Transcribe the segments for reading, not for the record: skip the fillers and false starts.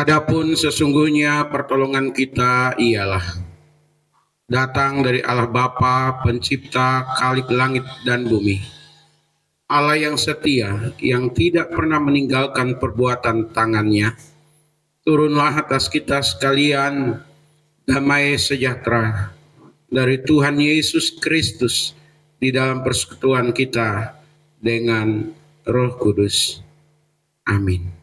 Adapun sesungguhnya pertolongan kita ialah datang dari Allah Bapa, pencipta Khalik langit dan bumi. Allah yang setia, yang tidak pernah meninggalkan perbuatan tangannya. Turunlah atas kita sekalian damai sejahtera dari Tuhan Yesus Kristus di dalam persekutuan kita dengan Roh Kudus. Amin.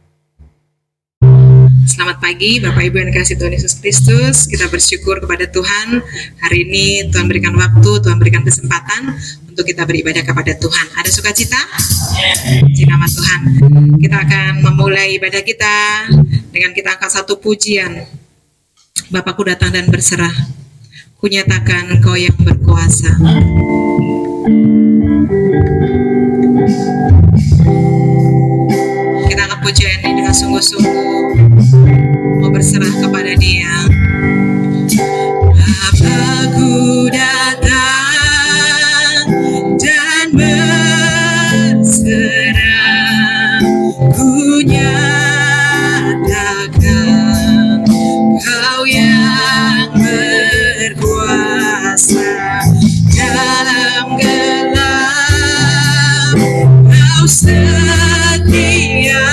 Selamat pagi Bapak Ibu yang dikasihi Tuhan Yesus Kristus. Kita bersyukur kepada Tuhan. Hari ini Tuhan berikan waktu, Tuhan berikan kesempatan untuk kita beribadah kepada Tuhan. Ada sukacita? Puji nama Tuhan. Kita akan memulai ibadah kita dengan kita angkat satu pujian. Bapakku datang dan berserah, kunyatakan Engkau yang berkuasa. Kita angkat pujian ini dengan sungguh-sungguh mau berserah kepada Dia. Bapakku datang dan berserah, kunyatakan Kau yang berkuasa dalam gelap. Kau setia,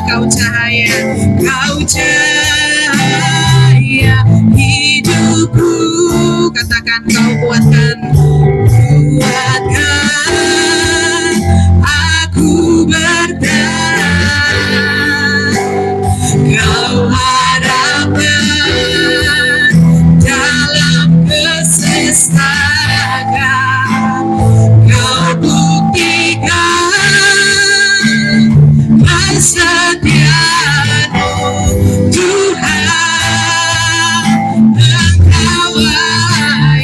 Kau cahaya, Kau cahaya hidupku. Katakan Kau kuatkan, kuatkan aku bertahan. Kau harapkan dalam kesesakan. Kau buktikan kesetiaan-Mu, Tuhan. Engkau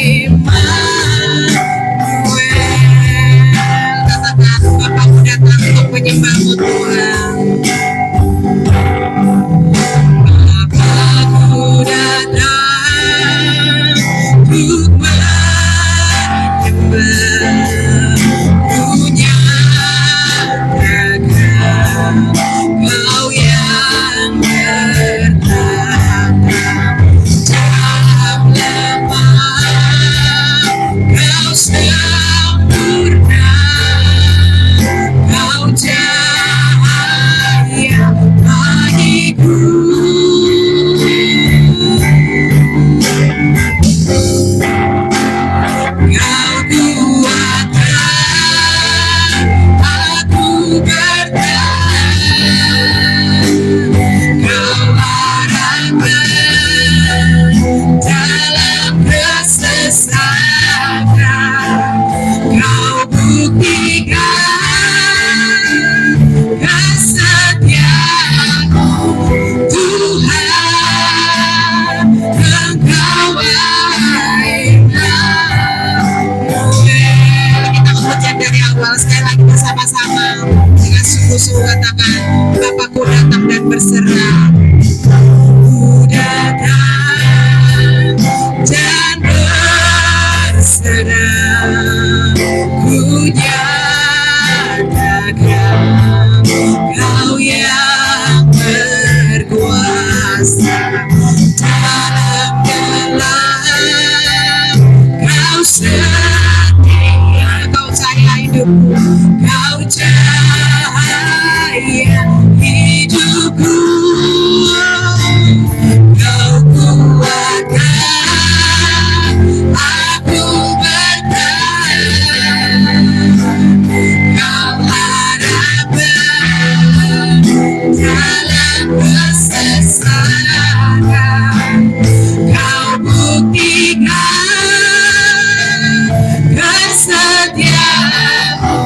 Immanuel. Katakan Bapakku datang untuk menyembah-Mu, Tuhan. Bapakku datang untuk menyembah, kunyatakan Kau yang bertata dalam lemah. Kau sempurna, Kau cahaya bagiku. Kau kuatkan aku bertahan. Kau arahkan dalam kesesakan. Kau buktikan kesetiaan-Mu, Tuhan. Engkau Immanuel. Kita mengucap dari awal sekali lagi bersama-sama dengan sungguh-sungguh katakan, Bapakku datang dan berserah. Ku datang dan berserah, kunyatakan Kau yang berkuasa dalam gelap. Kau setia, Kau cahaya hidupku, Kau cahaya hidupku. Kau kuatkan aku bertahan. Kau harapkan dalam kesesakan. Kau buktikan kesetiaan-Mu,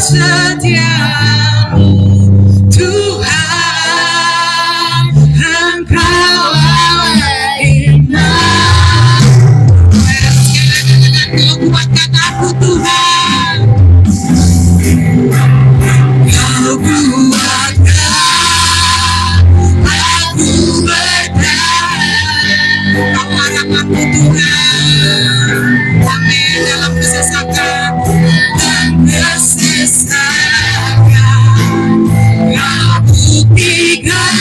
setiamu Tuhan, Engkau Allah iman. Kau kuatkan aku Tuhan, Kau kuatkan aku bertahan. Kau harapanku Tuhan, amin, dalam kesesakan dan kesesakan. Kau buktikan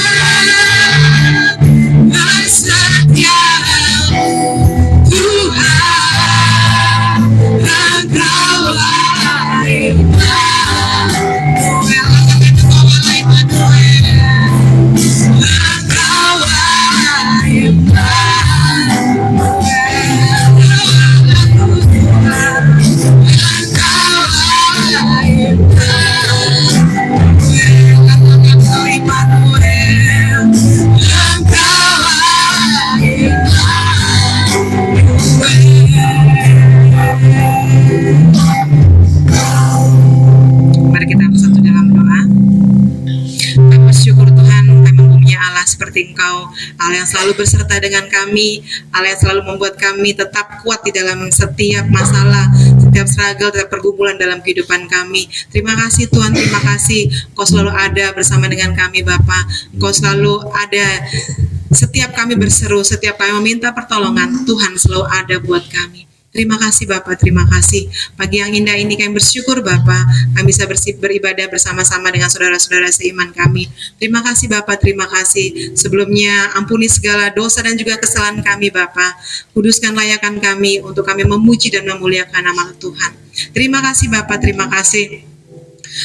kesetiamu Tuhan, Engkau Allah iman. Engkau Allah Mari kita bersatu dalam doa. Kami bersyukur Tuhan, kami mempunyai Allah seperti Engkau, Allah yang selalu berserta dengan kami, Allah yang selalu membuat kami tetap kuat di dalam setiap masalah, setiap struggle, setiap pergumulan dalam kehidupan kami. Terima kasih Tuhan, terima kasih Engkau selalu ada bersama dengan kami Bapa. Engkau selalu ada setiap kami berseru, setiap kami meminta pertolongan, Tuhan selalu ada buat kami. Terima kasih Bapak, terima kasih. Pagi yang indah ini kami bersyukur Bapak, kami bisa beribadah bersama-sama dengan saudara-saudara seiman kami. Terima kasih Bapak, terima kasih. Sebelumnya ampuni segala dosa dan juga kesalahan kami Bapak. Kuduskan layakan kami untuk kami memuji dan memuliakan nama Tuhan. Terima kasih Bapak, terima kasih.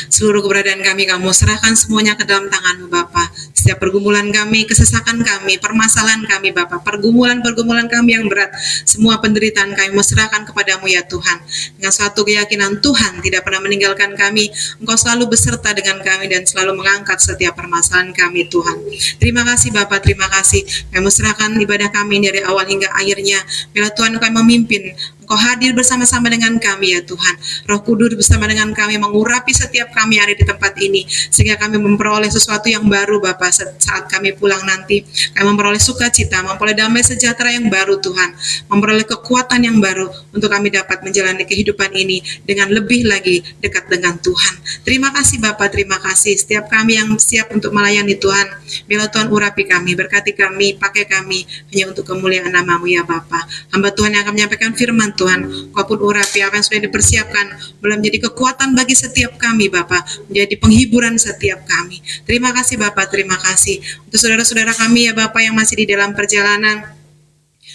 Seluruh keberadaan kami kamu serahkan semuanya ke dalam tangan-Mu Bapa. Setiap pergumulan kami, kesesakan kami, permasalahan kami Bapa, pergumulan-pergumulan kami yang berat, semua penderitaan kami serahkan kepadamu ya Tuhan. Dengan suatu keyakinan Tuhan tidak pernah meninggalkan kami, Engkau selalu beserta dengan kami dan selalu mengangkat setiap permasalahan kami Tuhan. Terima kasih Bapa, terima kasih. Kami serahkan ibadah kami dari awal hingga akhirnya. Bila Tuhan Engkau mememimpin, Engkau hadir bersama-sama dengan kami ya Tuhan. Roh Kudus bersama dengan kami mengurapi setiap kami yang ada di tempat ini, sehingga kami memperoleh sesuatu yang baru Bapa saat kami pulang nanti. Kami memperoleh sukacita, memperoleh damai sejahtera yang baru Tuhan, memperoleh kekuatan yang baru untuk kami dapat menjalani kehidupan ini dengan lebih lagi dekat dengan Tuhan. Terima kasih Bapa, terima kasih. Setiap kami yang siap untuk melayani Tuhan, bila Tuhan urapi kami, berkati kami, pakai kami hanya untuk kemuliaan nama-Mu ya Bapa. Hamba Tuhan yang akan menyampaikan firman Tuhan, Kau pun urapi apa yang sudah dipersiapkan, boleh menjadi kekuatan bagi setiap kami Bapa, menjadi penghiburan setiap kami. Terima kasih Bapa, terima kasih. Untuk saudara-saudara kami ya Bapa yang masih di dalam perjalanan,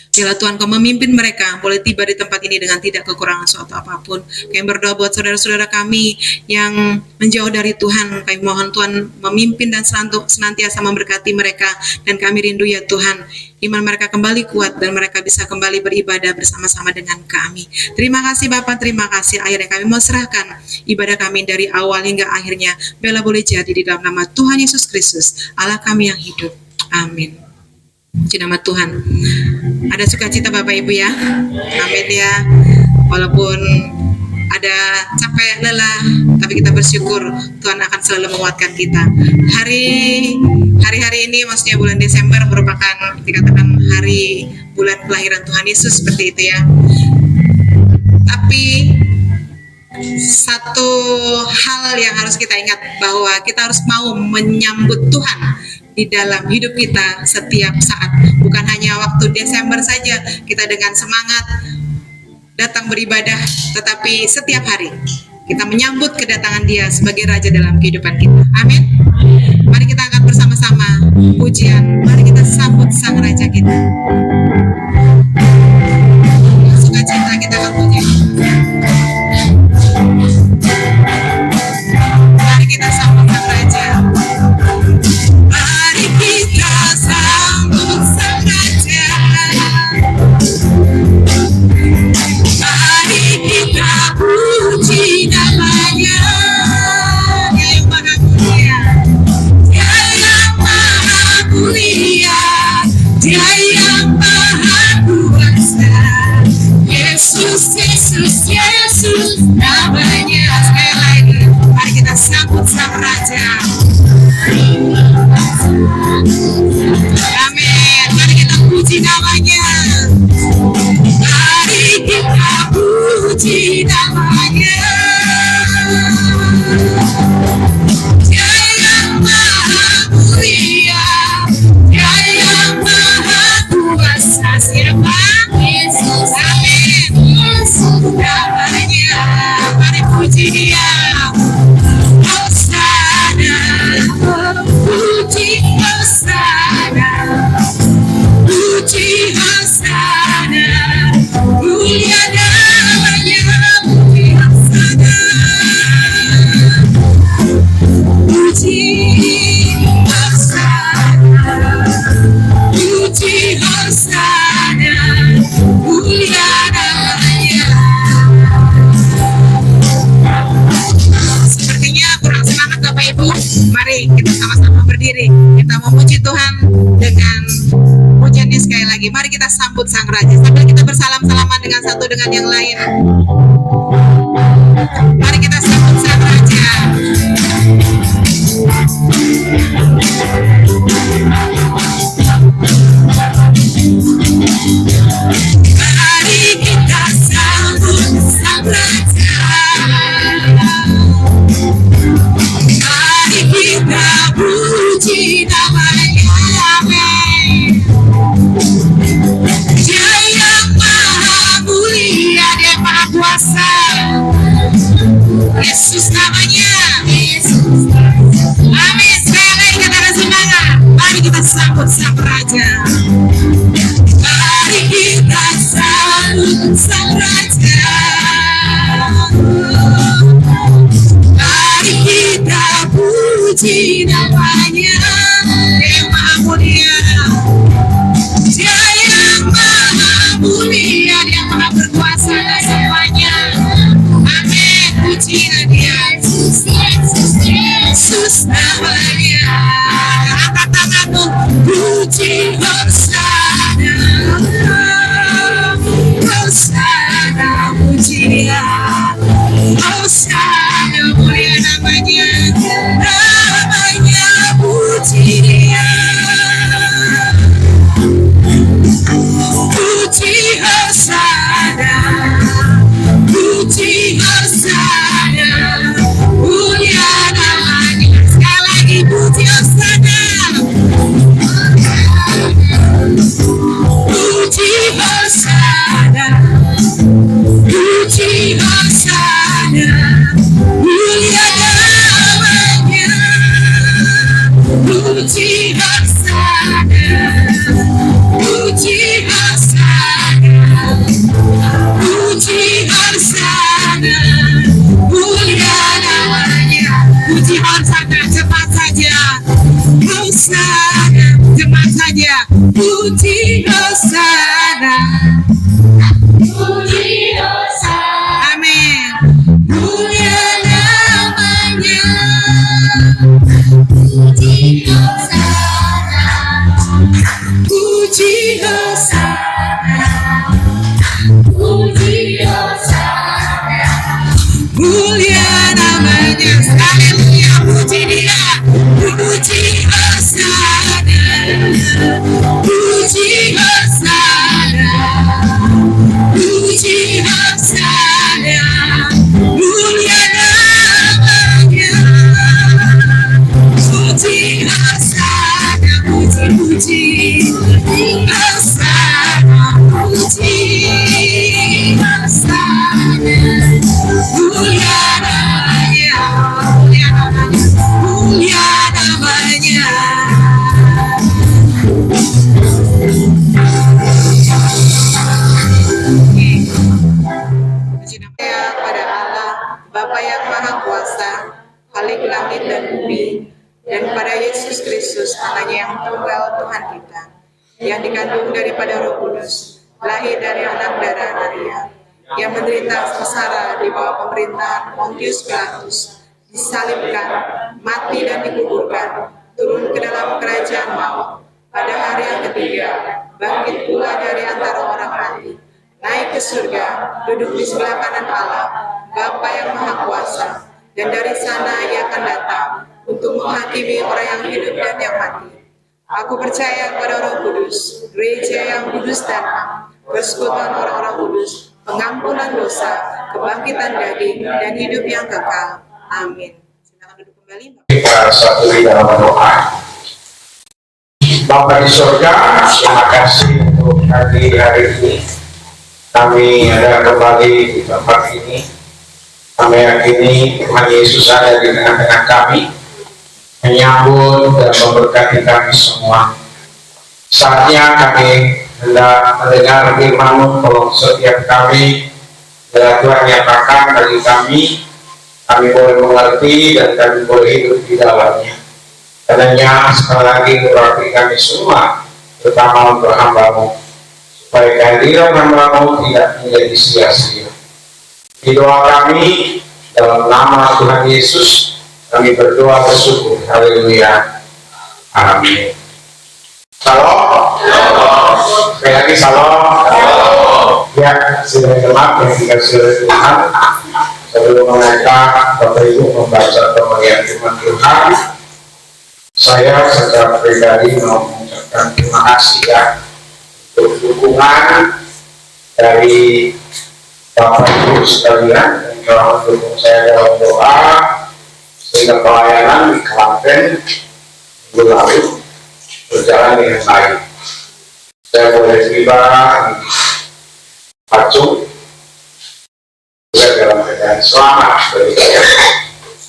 bila Tuhan Kau memimpin mereka, boleh tiba di tempat ini dengan tidak kekurangan suatu apapun. Kami berdoa buat saudara-saudara kami yang menjauh dari Tuhan. Kami mohon Tuhan memimpin dan senantiasa memberkati mereka. Dan kami rindu ya Tuhan, iman mereka kembali kuat dan mereka bisa kembali beribadah bersama-sama dengan kami. Terima kasih Bapak, terima kasih. Akhirnya kami mau serahkan ibadah kami dari awal hingga akhirnya. Bila boleh jadi di dalam nama Tuhan Yesus Kristus, Allah kami yang hidup. Amin. Puji nama Tuhan. Ada sukacita Bapak Ibu ya. Amin ya. Walaupun ada capek, lelah, tapi kita bersyukur Tuhan akan selalu menguatkan kita. Hari-hari ini, maksudnya bulan Desember, merupakan dikatakan hari bulan kelahiran Tuhan Yesus, seperti itu ya. Tapi satu hal yang harus kita ingat, bahwa kita harus mau menyambut Tuhan di dalam hidup kita setiap saat. Bukan hanya waktu Desember saja kita dengan semangat datang beribadah, tetapi setiap hari kita menyambut kedatangan Dia sebagai Raja dalam kehidupan kita. Amin. Mari kita angkat bersama-sama pujian. Mari kita sambut Sang Raja kita. Sukacita kita akan puji. Mari kita sambut Sang Raja. Mari kita sambut Sang Raja. Mari kita puji nama-Nya, Dia yang Maha Mulia, Dia yang Maha Mulia, Dia yang Maha Mulia. berdiri. Kita memuji Tuhan dengan pujiannya sekali lagi. Mari kita sambut Sang Raja sambil kita bersalam-salaman dengan satu dengan yang lain. Mari kita sambut Sang Raja. Mari kita sambut Sang Raja. Mari kita puji namanya. Amin. Dia yang maha mulia, Dia maha kuasa. Yesus namanya. Amin. Sekali lagi kita ada semangat. Mari kita sambut Sang Raja. Mari kita sambut Sang Raja. Mari kita puji namanya. Yang maha mulia, Dia yang maha mulia, Dia maha berkuasa atas semuanya. Amin. Pujilah Dia. Yesus namanya. Angkat tanganmu, puji Hosana. Hosana, puji Dia. Hosana, mulia namanya. Namanya puji Dia. Puji Hosana. Puji Hosana. Mulia namanya. Sekali lagi puji Hosana. Puji Hosana. Puji Hosana. Mulia namanya. Puji Hosana. Puji Hosana. Puji Hosana. Mulia namanya. Puji Hosana. Cepat saja. Hosana. Cepat saja. Puji Hosana. Puji Hosana. Amin. Mulia namanya. Puji Hosana. Puji Hosana. Puji Hosana. Mulia namanya. Haleluya. Puji Dia. Puji Hosana. Puji Hosana. Puji Hosana. Mulia namanya. Puji Hosana. Puji Hosana. Puji Hosana. Mulia namanya. Mulia namanya. Mulia namanya. Puji namanya pada Allah, Bapa yang Maha Kuasa, Khalik langit dan bumi, dan pada Yesus Kristus, anaknya yang tunggal Tuhan kita, yang dikandung daripada Roh Kudus, lahir dari anak darah Maria, yang menderita sengsara di bawah pemerintahan Pontius Pilatus, disalibkan, mati dan dikuburkan, turun ke dalam kerajaan maut, pada hari yang ketiga, bangkit pula dari antara orang mati, naik ke surga, duduk di sebelah kanan Allah, Bapa yang Maha Kuasa, dan dari sana Ia akan datang untuk menghakimi orang yang hidup dan yang mati. Aku percaya kepada Roh Kudus, gereja yang kudus dan am, persekutuan orang-orang kudus, pengampunan dosa, kebangkitan daging, dan hidup yang kekal. Amin. Silakan duduk kembali. Kita satu dalam doa. Bapa di surga, terima kasih untuk hari ini. Kami ada kembali di tempat ini. Kami yakini Tuhan Yesus ada di tengah-tengah kami, menyambut dan memberkati kami semua. Saatnya kami hendak mendengar firman-Mu, tolong setiap kami adalah Tuhan nyatakan bagi kami boleh mengerti dan kami boleh hidup di dalamnya. Karenanya sekali lagi berarti kami semua, terutama untuk hamba-Mu, supaya kehadiran hamba-Mu tidak menjadi sia-sia. Di doa kami dalam nama Tuhan Yesus, kami berdoa bersyukur. Haleluya. Amin. Salam. Sekali lagi salam. Ya, sidang jemaat yang dikasihi oleh Tuhan, sebelum mengajak Bapak Ibu membaca pemberian firman Tuhan, saya secara pribadi mau mengucapkan terima kasih ya untuk dukungan dari Bapak Ibu sekalian yang telah mendukung saya dalam doa sehingga pelayanan di Klaten minggu lalu berjalan dengan baik. Saya boleh tiba di Pacung juga dalam keadaan selamat bagi saya,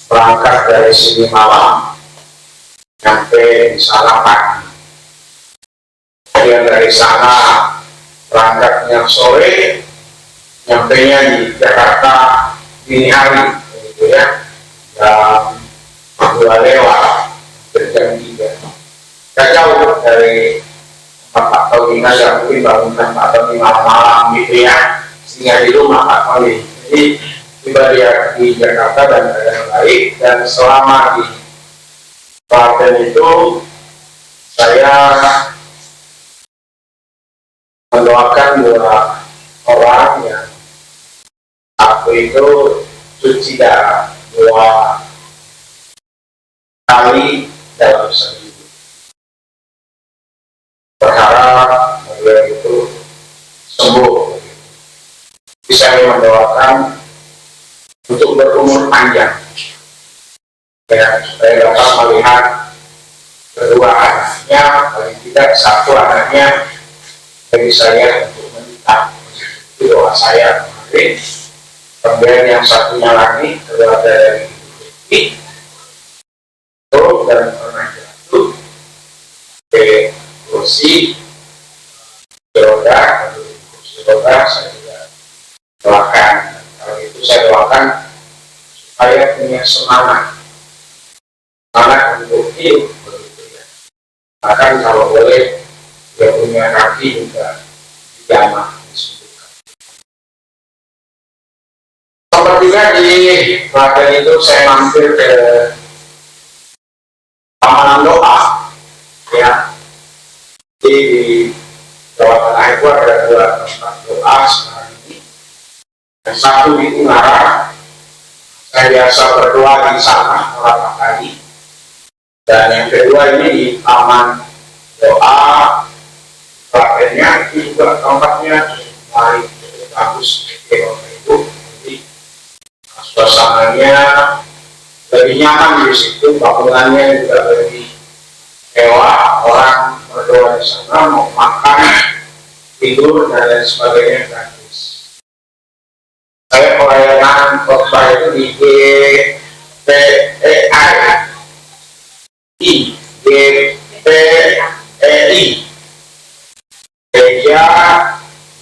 berangkat dari sini malam sampai di sana pagi. Kemudian dari sana berangkatnya sore, nyampainya di Jakarta dini hari, gitu ya, jam 2 lewat, jam 3. Gak jauh dari Pak Tony aja, mungkin bangunkan Pak Tony malam-malam gitu ya, sehingga di rumah Pak Tony. Jadi tiba dia di Jakarta dan keadaan baik, dan selama di Klaten itu saya mendoakan 2 orang yang satu itu cuci darah 2 kali dalam seminggu. Berharap beliau itu sembuh. Bisa mendoakan untuk berumur panjang, ya, supaya dapat melihat kedua anaknya, paling tidak satu anaknya dari saya untuk menikah. Itu doa saya kemarin. Kemudian yang satunya lagi keluarga dari itu dan pernah jatuh ke kursi roda, saya juga doakan. Kalau itu saya doakan supaya punya semangat untuk hidup, begitu ya. Bahkan kalau boleh dia punya kaki juga dijamah, disembuhkan. Nomor 3 di Klaten itu saya mampir ke Taman Doa, ya. Di Jawa Tengah itu ada 2 tempat doa sekarang ini. Yang satu di Ungaran, saya biasa berdoa di sana beberapa kali. Dan yang kedua ini di Taman Doa Klatennya, itu juga tempatnya cukup bagus, Ibu. Jadi suasananya lebih nyaman di situ, bangunannya juga lebih mewah, orang berdoa di sana, mau makan, tidur dan lain sebagainya gratis. Saya pelayanan khotbah itu di GPEI, Gereja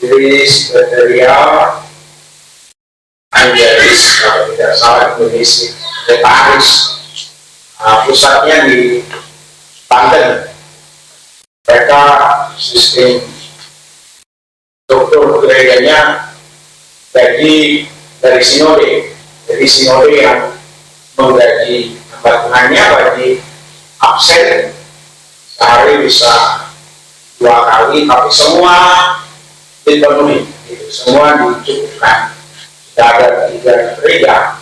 Juris Material Angelis, kalau tidak salah Indonesia, Paris. Pusatnya di Banten. Mereka sistem struktur gerejanya dari sinode. Jadi sinode yang menggaji Tuhannya bagi absen sehari bisa 2 kali, tapi semua dipenuhi, gitu. Semua dicukupkan. Tidak ada 3 gereja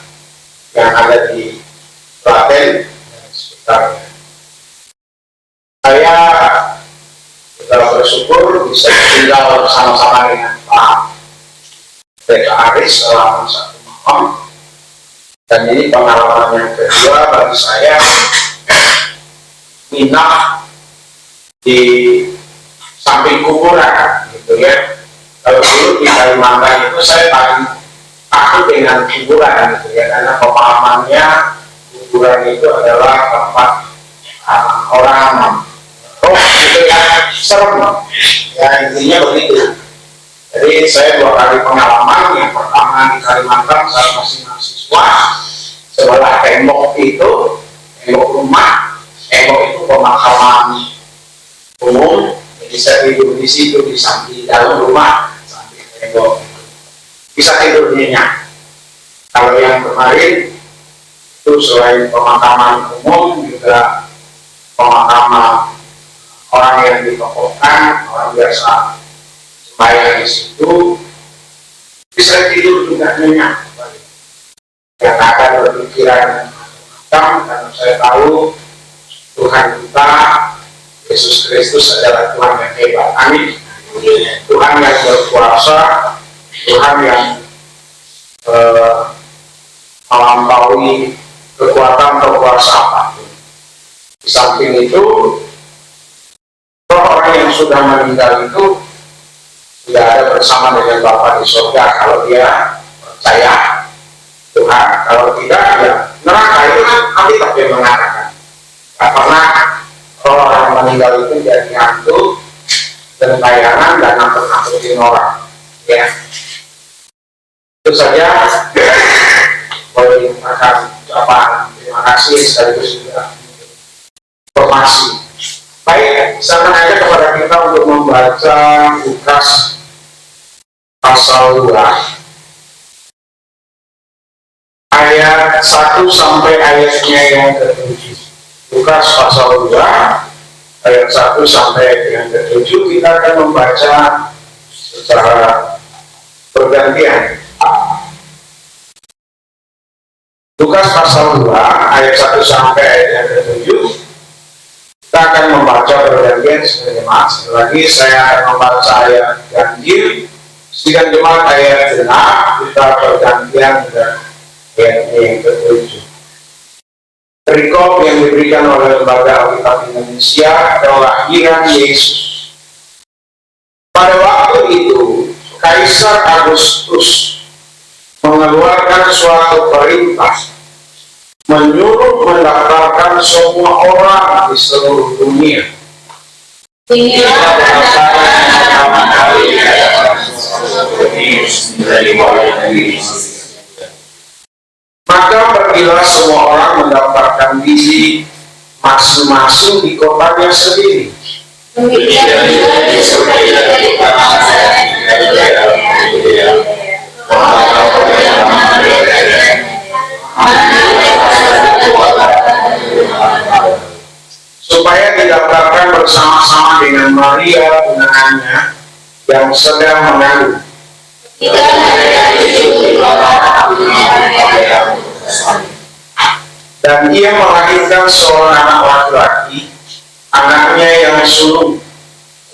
yang ada di Klaten dan sekitarnya. Saya sudah bersyukur bisa tinggal bersama-sama dengan Pak Pendeta Aris selama 1 malam, dan ini pengalaman yang kedua bagi saya minat di samping kuburan, gitu ya. Kalau dulu di Kalimantan itu saya paling takut dengan kuburan, gitu ya, karena pemahamannya kuburan itu adalah tempat orang roh, gitu ya, serem ya, intinya begitu. Jadi saya 2 kali pengalaman. Yang pertama di Kalimantan saat masih mahasiswa, sebelah tembok rumah, tembok itu pemakaman umum, jadi saya tidur di situ di samping dalam rumah, samping tembok, bisa tidur nyenyak. Kalau yang kemarin itu selain pemakaman umum juga pemakaman orang yang ditokohkan, orang biasa sembahyang di situ, bisa tidur juga nyenyak. Yang akan berpikiran matang, karena saya tahu Tuhan kita, Yesus Kristus adalah Tuhan yang hebat. Amin. Tuhan yang berkuasa, Tuhan yang melampaui kekuatan atau kuasa apapun. Di samping itu, orang yang sudah meninggal itu sudah ada bersama dengan Bapa di surga kalau dia percaya Tuhan. Kalau tidak, ya neraka. Itu kan Alkitab yang mengatakan. Karena orang yang meninggal itu jadi hantu dan tayangan dan nakut-nakutin orang. Ya, itu saja. Boleh dimakan ucapan terima kasih sekaligus juga informasi. Baik, saya mengajak kepada kita untuk membaca Lukas pasal 2 ayat 1 sampai ayatnya yang ke-7. Lukas pasal 2 ayat 1 sampai yang ke-7. Kita akan membaca secara bergantian. Lukas pasal 2 ayat 1 sampai ayat yang ke-7. Kita akan membaca bergantian jemaat. Sekali lagi saya akan membaca ayat ganjil, sedangkan jemaat ayat genap kita bergantian dengan ayat yang ke-7. Perikop yang diberikan oleh Lembaga Alkitab Indonesia kelahiran Yesus. Pada waktu itu Kaisar Agustus mengeluarkan suatu perintah menyuruh mendaftarkan semua orang di seluruh dunia. Maka pergilah semua orang mendaftarkan diri masing-masing di kotanya sendiri. Supaya didaftarkan bersama-sama dengan Maria tunangannya yang sedang mengandung. Dan ia melahirkan seorang anak laki-laki, anaknya yang sulung.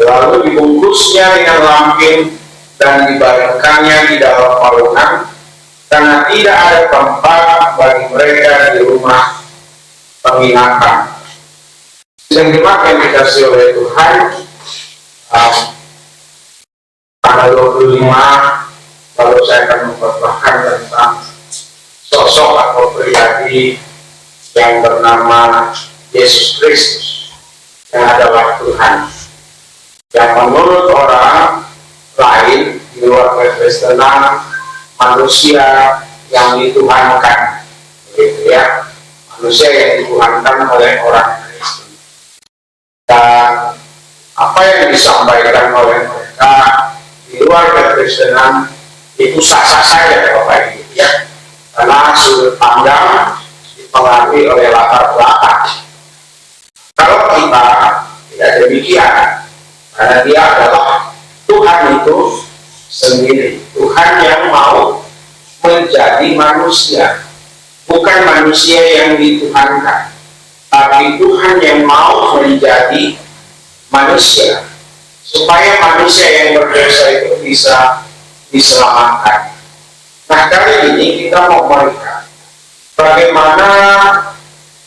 Lalu dibungkusnya dengan lampin dan dibaringkannya di dalam palungan, karena tidak ada tempat bagi mereka di rumah penginapan. Dan jemaat yang dikasih oleh Tuhan, tanggal 25 lalu saya akan memperbahan tentang sosok atau pribadi yang bernama Yesus Kristus, yang adalah Tuhan, yang menurut orang lain di luar kekristenan manusia yang dituhankan, begitu ya, manusia yang dituhankan oleh orang Kristen. Dan apa yang disampaikan oleh mereka di luar kekristenan itu sah-sah saja Bapak Ibu ya, karena sudut pandang dipengaruhi oleh latar belakang. Kalau kita tidak demikian, karena dia adalah Tuhan itu sendiri, Tuhan yang mau menjadi manusia, bukan manusia yang dituhankan, tapi Tuhan yang mau menjadi manusia, supaya manusia yang berdosa itu bisa diselamatkan. Nah, kali ini kita mau melihat bagaimana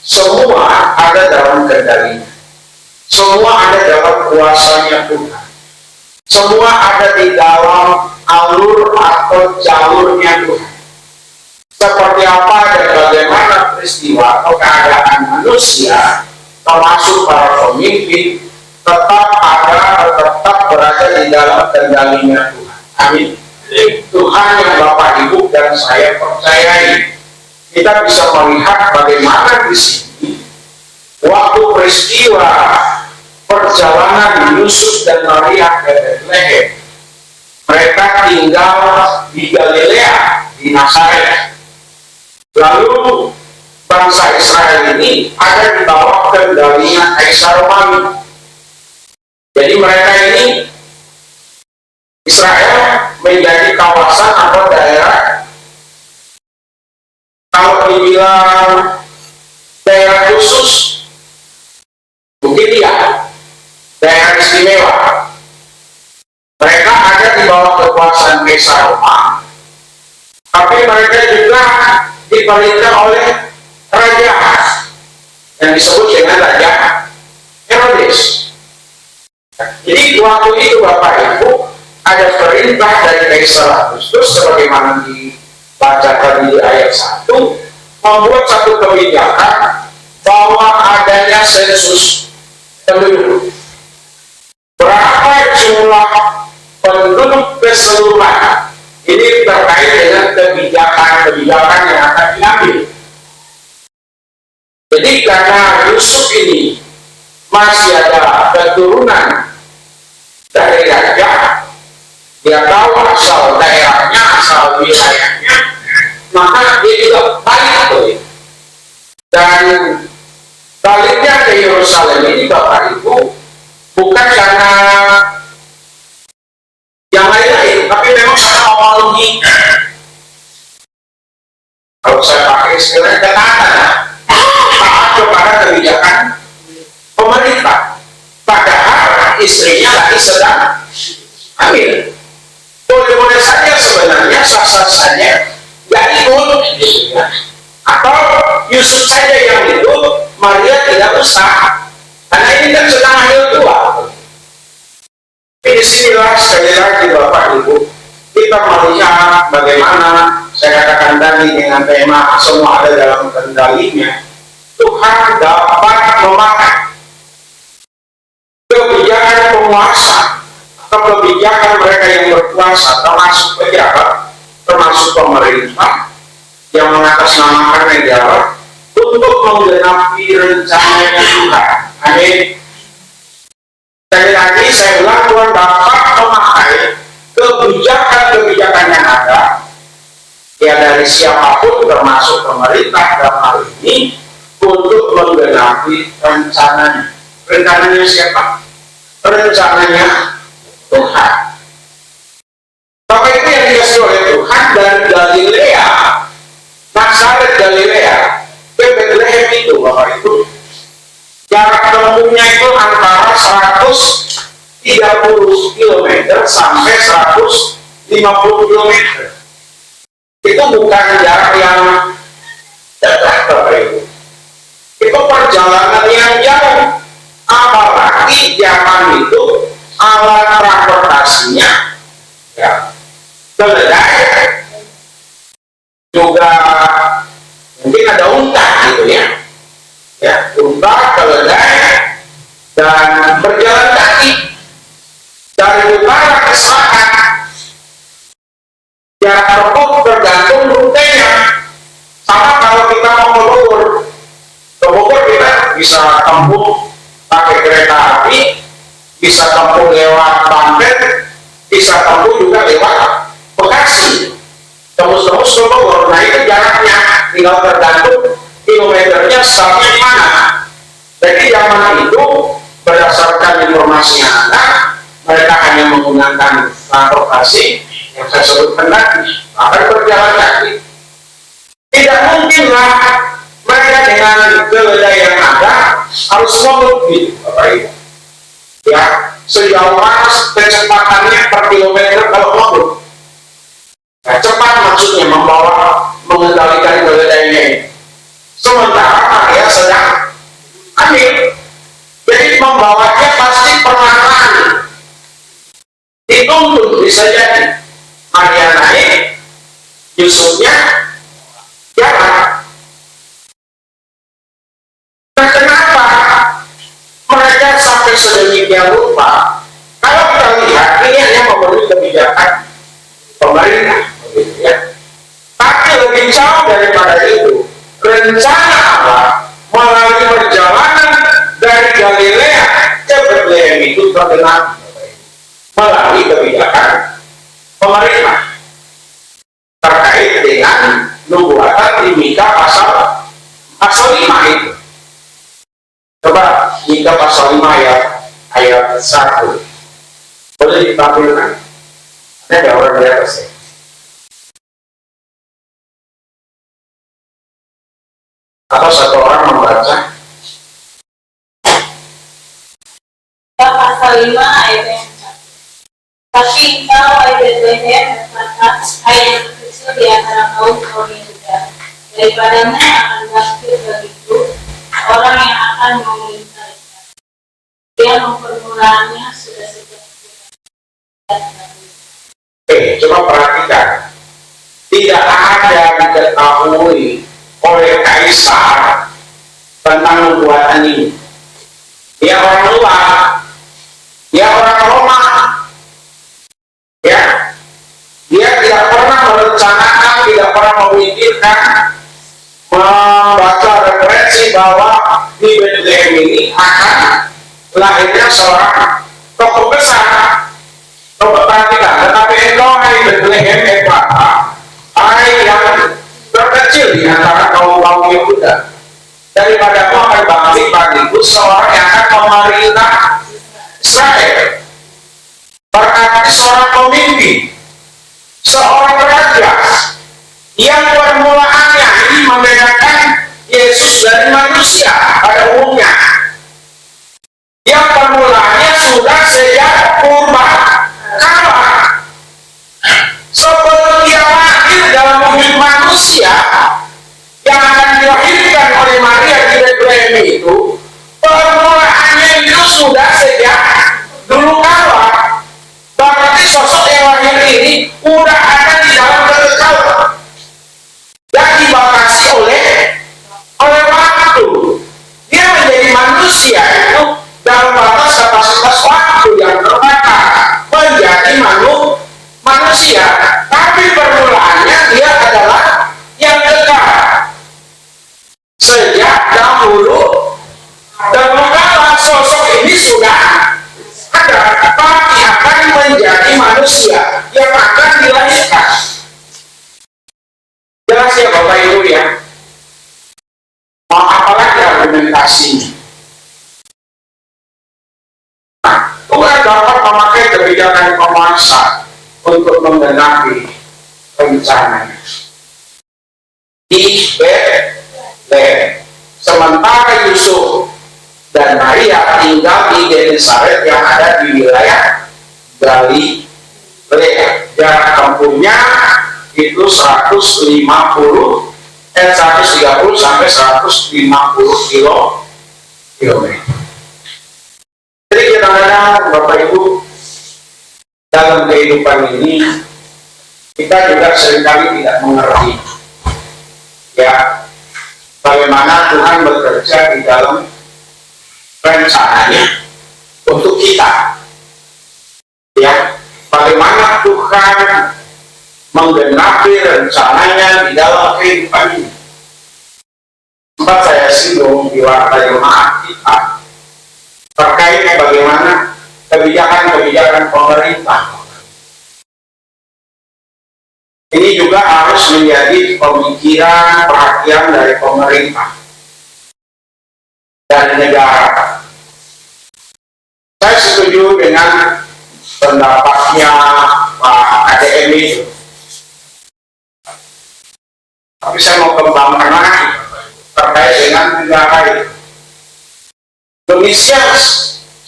semua ada dalam kendalinya, semua ada dalam kuasanya Tuhan, semua ada di dalam alur atau jalurnya Tuhan. Seperti apa dan bagaimana peristiwa atau keadaan manusia, termasuk para pemimpin, tetap ada atau tetap berada di dalam kendalinya Tuhan. Amin. Tuhan yang Bapak Ibu dan saya percayai. Kita bisa melihat bagaimana di sini waktu peristiwa perjalanan Yusuf dan Maria ke Bethlehem, mereka tinggal di Galilea, di Nazaret. Lalu bangsa Israel ini ada di bawah kendalinya Kaisar Romawi. Jadi mereka ini, Israel menjadi kawasan atau daerah, kalau dibilang daerah khusus, mungkin ya, daerah istimewa. Mereka ada di bawah kekuasaan Kaisar Roma, tapi mereka juga diperintah oleh raja yang disebut dengan Raja Herodes. Jadi waktu itu Bapak Ibu ada perintah dari Kaisar Augustus sebagaimana dibaca tadi di ayat 1, membuat satu kebijakan bahwa adanya sensus penduduk. Berapa jumlah penduduk keseluruhan ini terkait dengan kebijakan-kebijakan yang akan diambil. Jadi karena Yusuf ini masih ada keturunan dari raja, dia tahu asal daerahnya, asal wilayahnya, maka dia juga balik tuh. Dan baliknya ke Yerusalem ini Bapak Ibu bukan karena yang lain-lain, tapi memang karena memenuhi, kalau saya pakai istilah ketaatan, taat kepada kebijakan pemerintah. Padahal istrinya lagi sedang hamil. Boleh-boleh saja sebenarnya, sah-sah saja ya ikut, gitu ya. Atau Yusuf saja yang ikut, Maria tidak usah, karena ini kan sedang hamil tua. Disinilah sekali lagi Bapak Ibu, kita melihat bagaimana saya katakan tadi dengan tema semua ada dalam kendalinya. Tuhan dapat memakai kebijakan penguasa atau kebijakan mereka yang berkuasa, termasuk pejabat, termasuk pemerintah yang mengatasnamakan negara untuk menggenapi rencananya Tuhan. Amin. Sekali lagi saya bilang, Tuhan dapat memakai kebijakan-kebijakan yang ada ya dari siapapun termasuk pemerintah dalam hal ini untuk menggenapi rencananya. Rencananya siapa? Rencananya Tuhan. Bapak itu yang dikasih oleh Tuhan dari Galilea, Nazaret Galilea ke Bethlehem itu Bapak itu. Jarak tempuhnya itu antara 130 km sampai 150 km. Itu bukan jarak yang dekat Bapak Ibu. Itu perjalanan yang jauh. Apalagi zaman itu alat transportasinya ya, keledai, juga mungkin ada unta gitu ya. Ya, unta, keledai, dan berjalan kaki dari utara ke selatan. Jarak tempuh tergantung rutenya. Sama kalau kita mau ke Bogor kita bisa tempuh pakai kereta api, bisa tempuh lewat Banten, bisa tempuh juga lewat Bekasi. Tembus-tembus ke Bogor. Nah itu jaraknya, tinggal tergantung kilometernya startnya di mana. Jadi zaman itu berdasarkan informasi yang ada, mereka hanya menggunakan transportasi yang saya sebutkan tadi, akan berjalan kaki. Tidak mungkinlah mereka dengan keledai yang ada harus mobil, Bapak Ibu. Ya, sejauh mana kecepatannya per kilometer kalau mobil. Nah, cepat maksudnya mengendalikan keledainya ini. Sementara Maria sedang hamil, jadi membawanya pasti perlahan, dituntun bisa jadi. Maria naik, Yusufnya jalan. Nah kenapa mereka sampai sedemikian rupa? Kalau kita lihat ini hanya memenuhi kebijakan pemerintah, begitu ya. Tapi lebih jauh daripada itu, rencana Allah melalui perjalanan dari Galilea ke Bethlehem itu tergenap melalui kebijakan pemerintah terkait dengan nubuatan di Mika pasal 4 pasal 5 itu. Coba jika pasal 5 ayat 1 boleh ditampilkan. Ada orang di atas ya. Atau satu orang membaca. Pasal 5 ayat yang 1. Tapi engkau, hai Bethlehem, Efratah, hai yang terkecil di antara kaum Yehuda, daripadamu akan bangkit bagiku orang yang akan memelihara. Dia mempermulaannya sudah sejak Coba perhatikan. Tidak ada diketahui oleh kaisar tentang nubuatan ini. Dia orang luar, dia orang Roma, ya. Dia tidak pernah merencanakan, tidak pernah memikirkan, membaca referensi bahwa di Bethlehem ini akan lahirnya seorang tokoh besar. Coba perhatikan, tetapi engkau hai Bethlehem Efratah, hai yang terkecil di antara kaum Yehuda, daripadamu akan bangkit bagiku seorang yang akan memerintah Israel. Berarti seorang pemimpin, seorang raja yang permulaannya ini membedakan Yesus dari manusia pada umumnya. Yang permulaannya sudah sejak purba kala. Sebelum dia lahir dalam wujud manusia yang akan dilahirkan oleh Maria di Bethlehem itu, permulaannya itu sudah sejak dulu kala. Berarti sosok yang lahir ini sudah ada di dalam kekekalan dan dibatasi oleh waktu. Dia menjadi manusia itu dalam batas kapasitas waktu yang terbatas menjadi manusia, tapi permulaannya dia adalah yang kekal sejak dahulu kala. Sosok ini sudah ada, tapi akan menjadi manusia yang akan dilahirkan. Jelas ya Bapak Ibu ya. Mau apalagi argumentasinya? Tuhan dapat memakai kebijakan penguasa untuk menggenapi rencananya di Bethlehem. Sementara Yusuf dan Maria tinggal di Genesaret yang ada di wilayah Galilea. Jarak tempuhnya itu 130 sampai 150 kilometer. Jadi kadang-kadang Bapak Ibu dalam kehidupan ini kita juga seringkali tidak mengerti ya bagaimana Tuhan bekerja di dalam rencananya untuk kita, ya bagaimana Tuhan menggenapi rencananya di dalam kehidupan ini. Sempat saya singgung di warta jemaat kita terkait bagaimana kebijakan-kebijakan pemerintah. Ini juga harus menjadi pemikiran, perhatian dari pemerintah dan negara. Saya setuju dengan pendapatnya Pak ADM itu. Tapi saya mau kembangkan lagi terkait dengan negara itu. Indonesia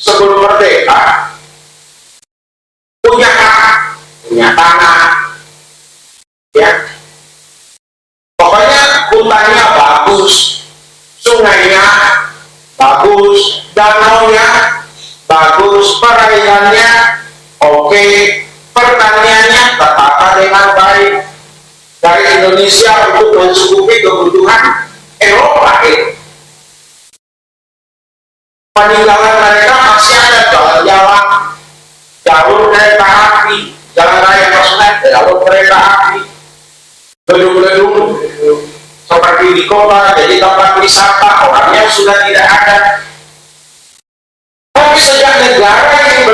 sebelum merdeka punya hak, punya tanah, ya. Pokoknya hutannya bagus, sungainya bagus, danaunya bagus, perairannya oke, pertaniannya tertata dengan baik. Dari Indonesia untuk mencukupi kebutuhan Eropa itu. Peninggalan mereka masih ada jalan-jalan, jalur kereta api, jalan raya nasional, jalur kereta api, gedung-gedung seperti di kota jadi tempat wisata, orangnya sudah tidak ada. Tapi sejak negara ini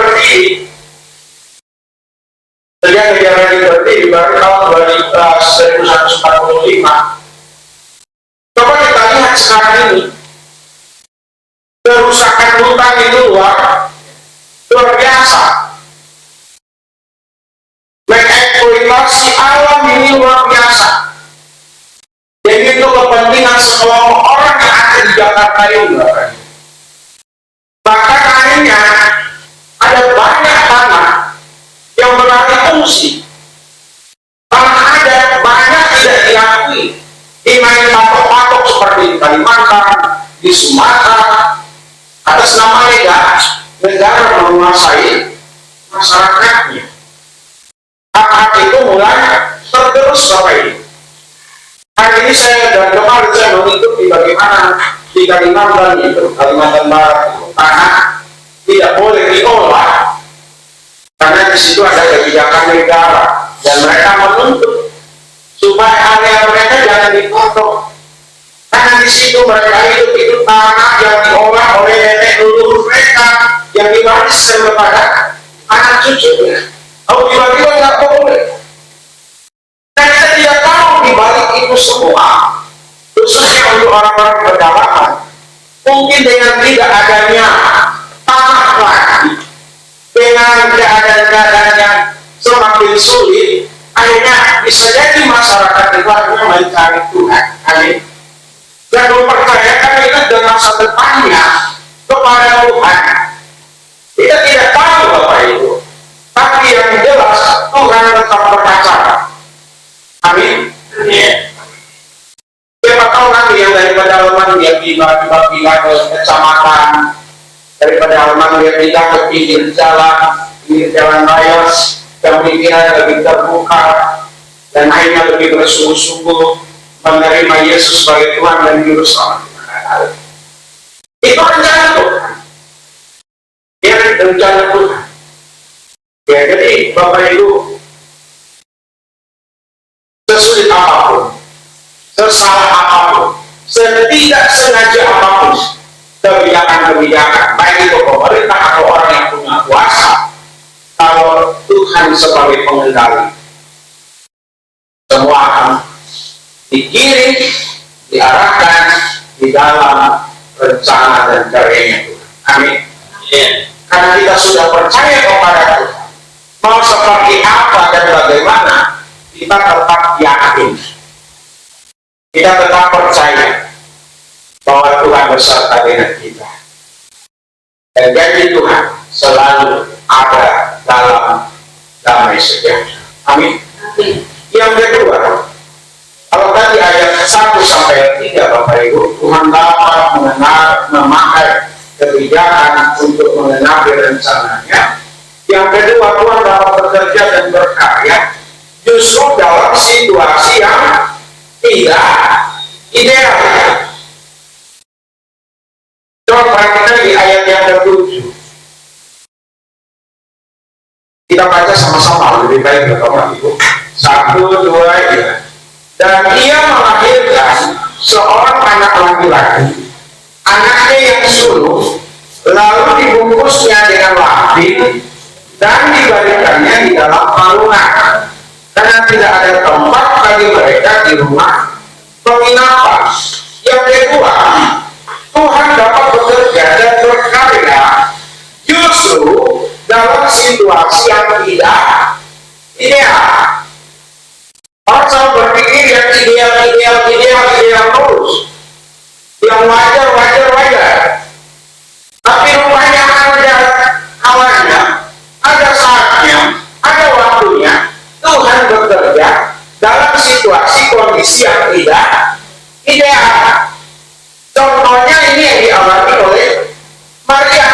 berdiri, baru tahun 1945, coba kita lihat lihat sekarang ini, kerusakan hutan itu luar biasa. Mengeksploitasi alam ini luar biasa. Jadi itu kepentingan sekelompok orang yang ada di Jakarta ini. Bahkan akhirnya ada banyak tanah yang beralih fungsi. Malah ada banyak tidak diakui, dimain patok-patok seperti di Kalimantan, di Sumatera, atas nama negara menguasai masyarakatnya. Hak-hak itu mulai tergerus Bapak Ibu. Hari ini saya dan kemarin saya mengikuti bagaimana di Kalimantan itu, Kalimantan Barat itu, tanah tidak boleh diolah karena di situ ada kebijakan negara dan mereka menuntut supaya area mereka jangan dipotong karena di situ mereka itu tanah yang diolah oleh nenek leluhur mereka yang diwariskan kepada anak cucunya. Kalau tiba-tiba nggak boleh. Dan kita tidak tahu di balik itu semua, khususnya untuk orang-orang pedalaman, mungkin dengan tidak adanya tanah lagi, dengan keadaan yang semakin sulit, akhirnya bisa jadi masyarakat itu akhirnya mencari Tuhan. Amin. Dan mempercayakan itu dengan masa depannya kepada Tuhan. Kita tidak tahu Bapak Ibu, tapi yang jelas Tuhan tetap berbicara. Amin. Siapa tahu nanti yang dari pedalaman dia tiba-tiba pindah ke kecamatan, dari pedalaman dia pindah ke pinggir jalan raya, pemikiran lebih terbuka dan akhirnya lebih bersungguh-sungguh menerima Yesus sebagai Tuhan dan Juru Selamat. Itu rencana Tuhan. Ya, rencana Tuhan. Ya, jadi Bapak Ibu, sesulit apapun, sesalah apapun, setidak sengaja apapun, kebijakan-kebijakan, baik itu pemerintah atau orang yang punya kuasa, kalau Tuhan sebagai pengendali, semua akan dikirim, diarahkan di dalam rencana dan karyanya Tuhan. Amin. Karena kita sudah percaya kepada Tuhan, mau seperti apa dan bagaimana, kita tetap yakin, kita tetap percaya bahwa Tuhan beserta dengan kita. Dan janji Tuhan selalu ada dalam damai sejahtera. Amin. Yang kedua, kalau tadi ayat 1 sampai 3 Bapak Ibu, Tuhan dapat memakai kebijakan untuk mengenapi rencananya. Yang kedua, Tuhan dapat bekerja dan berkarya justru dalam situasi yang tidak ideal. Coba perhatikan di ayat yang ke-7. Kita baca sama-sama, lebih baik ya Bapak Ibu. 1, 2, 3. Dan ia melahirkan seorang anak laki-laki, anaknya yang sulung, lalu dibungkusnya dengan lapin dan dibalikannya di dalam palungan, karena tidak ada tempat bagi mereka di rumah penginapan. Yang kedua, Tuhan dapat bekerja dan berkarya justru dalam situasi yang tidak ideal. Orang selalu berpikir yang ideal terus, yang wajar. Tapi rupanya ada awalnya, ada saatnya, ada waktunya. Tuhan bekerja dalam situasi kondisi yang tidak ideal. Contohnya ini yang dialami oleh Maria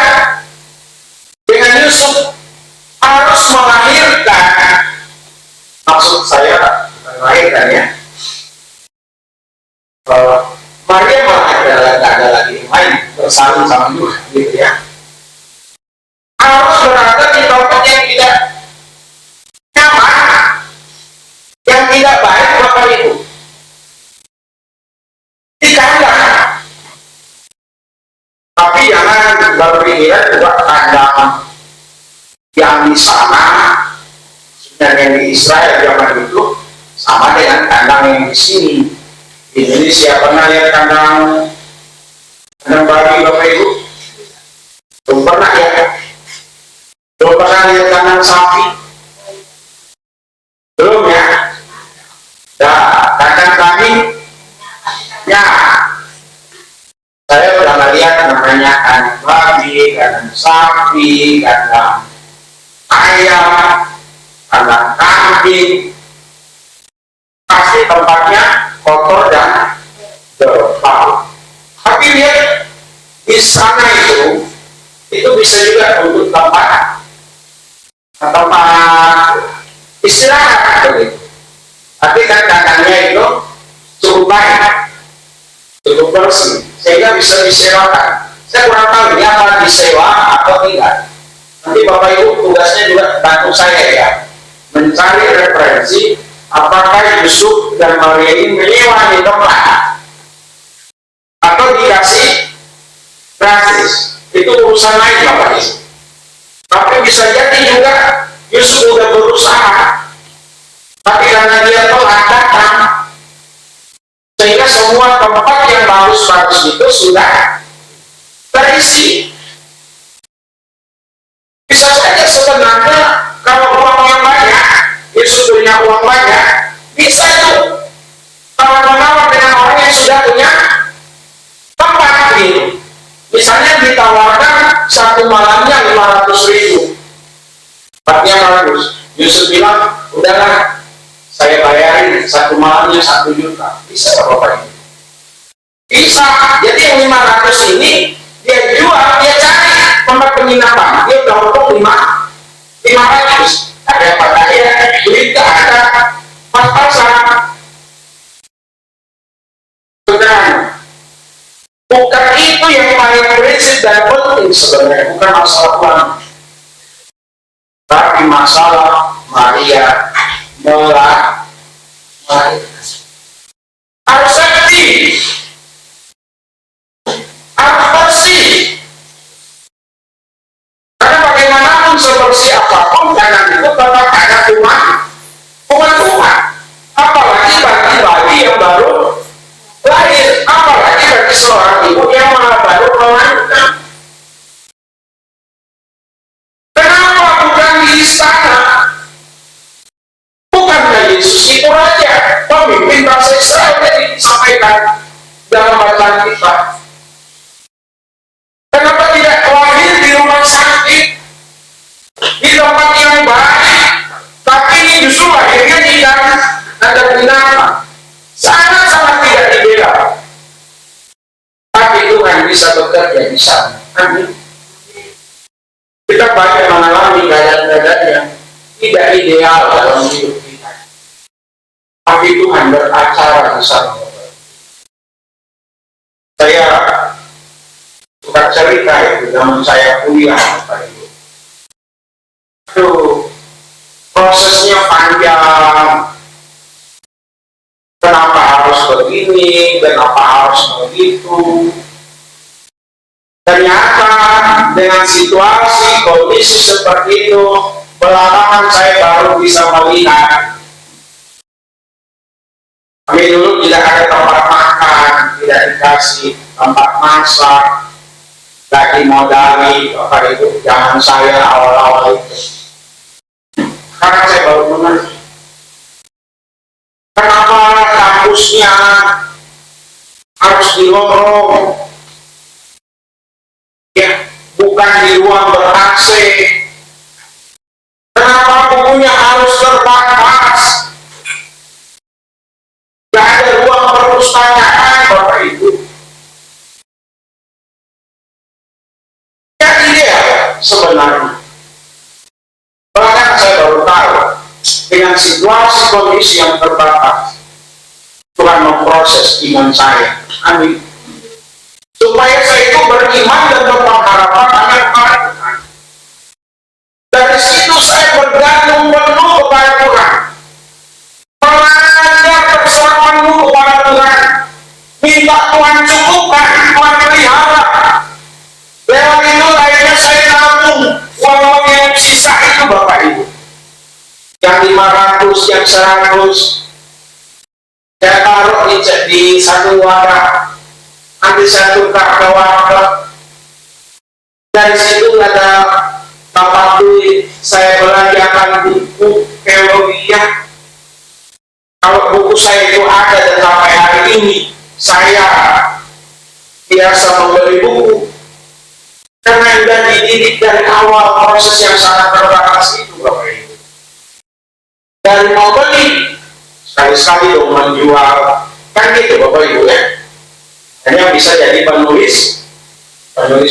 dengan Yusuf harus melahirkan. Maksud saya melahirkan ya. Maria malah ada lagi yang lain bersaling sama Tuhan, gitu ya. Harus berada di tempat yang tidak nyaman, yang tidak baik Bapak Ibu. Di kandang. Tapi jangan berpikiran juga kandang yang di sana dan yang di Israel zaman itu sama dengan kandang yang di sini. Di Indonesia pernah lihat kandang Misalnya kandang babi, kandang sapi, kandang ayam, kandang kambing, pasti tempatnya kotor dan bau. Tapi lihat di sana itu bisa juga untuk tempat istirahat begitu. Tapi kan kandangnya itu cukup baik, cukup bersih, sehingga bisa disewakan. Saya kurang tahu ini apa disewa atau tidak. Nanti Bapak Ibu tugasnya juga bantu saya ya, mencari referensi apakah Yusuf dan Maria ini menyewa di tempat atau dikasih gratis. Itu urusan lain Bapak Ibu. Tapi bisa jadi juga Yusuf sudah berusaha, tapi karena dia telat datang, sehingga semua tempat yang bagus-bagus itu sudah terisi. Bisa saja sebenarnya kalau uangnya banyak, Yusuf punya uang banyak, bisa itu tawar-menawar dengan orang yang sudah punya tempat gitu. Misalnya ditawarkan satu malamnya 500.000, artinya bagus. Yusuf bilang, udahlah, saya bayarin satu malamnya 1 juta. Bisa nggak Bapak Ibu? Bisa. Jadi yang 500 ini dia jual, dia cari tempat penginapan, dia udah untuk 500. Ada apa kaya? Duit tak ada, pas-pasan. Saudara, bukan itu yang paling prinsip dan penting sebenarnya, bukan masalah uang, tapi masalah Maria harus sakti, harus bersih. Karena bagaimanapun sebersih apapun, karena itu tetap ada kuman Tuhan. Apalagi bagi bayi yang baru lahir, apalagi bagi seorang ibu yang baru melahirkan. Kenapa bukan di istana? Bukankah Yesus itu raja, pemimpin bangsa Israel tadi disampaikan dalam bacaan kita? Kenapa tidak lahir di rumah sakit, di tempat yang baik, tapi ini justru lahirnya di ada penginapan? Sangat-sangat tidak dibela. Tapi Tuhan bisa bekerja di sana. Amin. Kita banyak mengalami keadaan-keadaan yang tidak ideal dalam hidup kita. Tapi Tuhan beracara di sana. Saya suka cerita itu zaman saya kuliah Bapak Ibu. Itu prosesnya panjang. Kenapa harus begini? Kenapa harus begitu? Ternyata dengan situasi kondisi seperti itu, belakangan saya baru bisa melihat. Kami dulu tidak ada tempat makan, tidak dikasih tempat masak, lagi modali Bapak Ibu zaman saya awal-awal itu. Karena saya baru mengerti kenapa kampusnya harus di lorong, ya, bukan di ruang ber-AC. Kenapa bukunya harus terbatas? Gak ada ruang perpustakaan Bapak Ibu. Ya ideal sebenarnya. Bahkan saya baru tahu dengan situasi kondisi yang terbatas, Tuhan memproses iman saya. Amin. Supaya saya itu beriman dan berpengharapan akan Tuhan. Dari situ saya bergantung penuh kepada Tuhan, belajar bersamamu kepada Tuhan, minta Tuhan cukupkan, Tuhan pelihara. Lewat itu akhirnya saya nabung uang yang sisa itu Bapak Ibu, yang 500, yang 100, saya taruh di satu wadah, nanti saya tukar ke warteg. Dari situ ada tempat duit, saya belanjakan buku teologi. Kalau buku saya itu ada dan sampai hari ini saya biasa membeli buku, Anda dididik dari awal proses yang sangat terbatas itu, Bapak Ibu. Dari mau beli, sekali-sekali dong menjual, kan gitu Bapak Ibu ya. Hanya bisa jadi penulis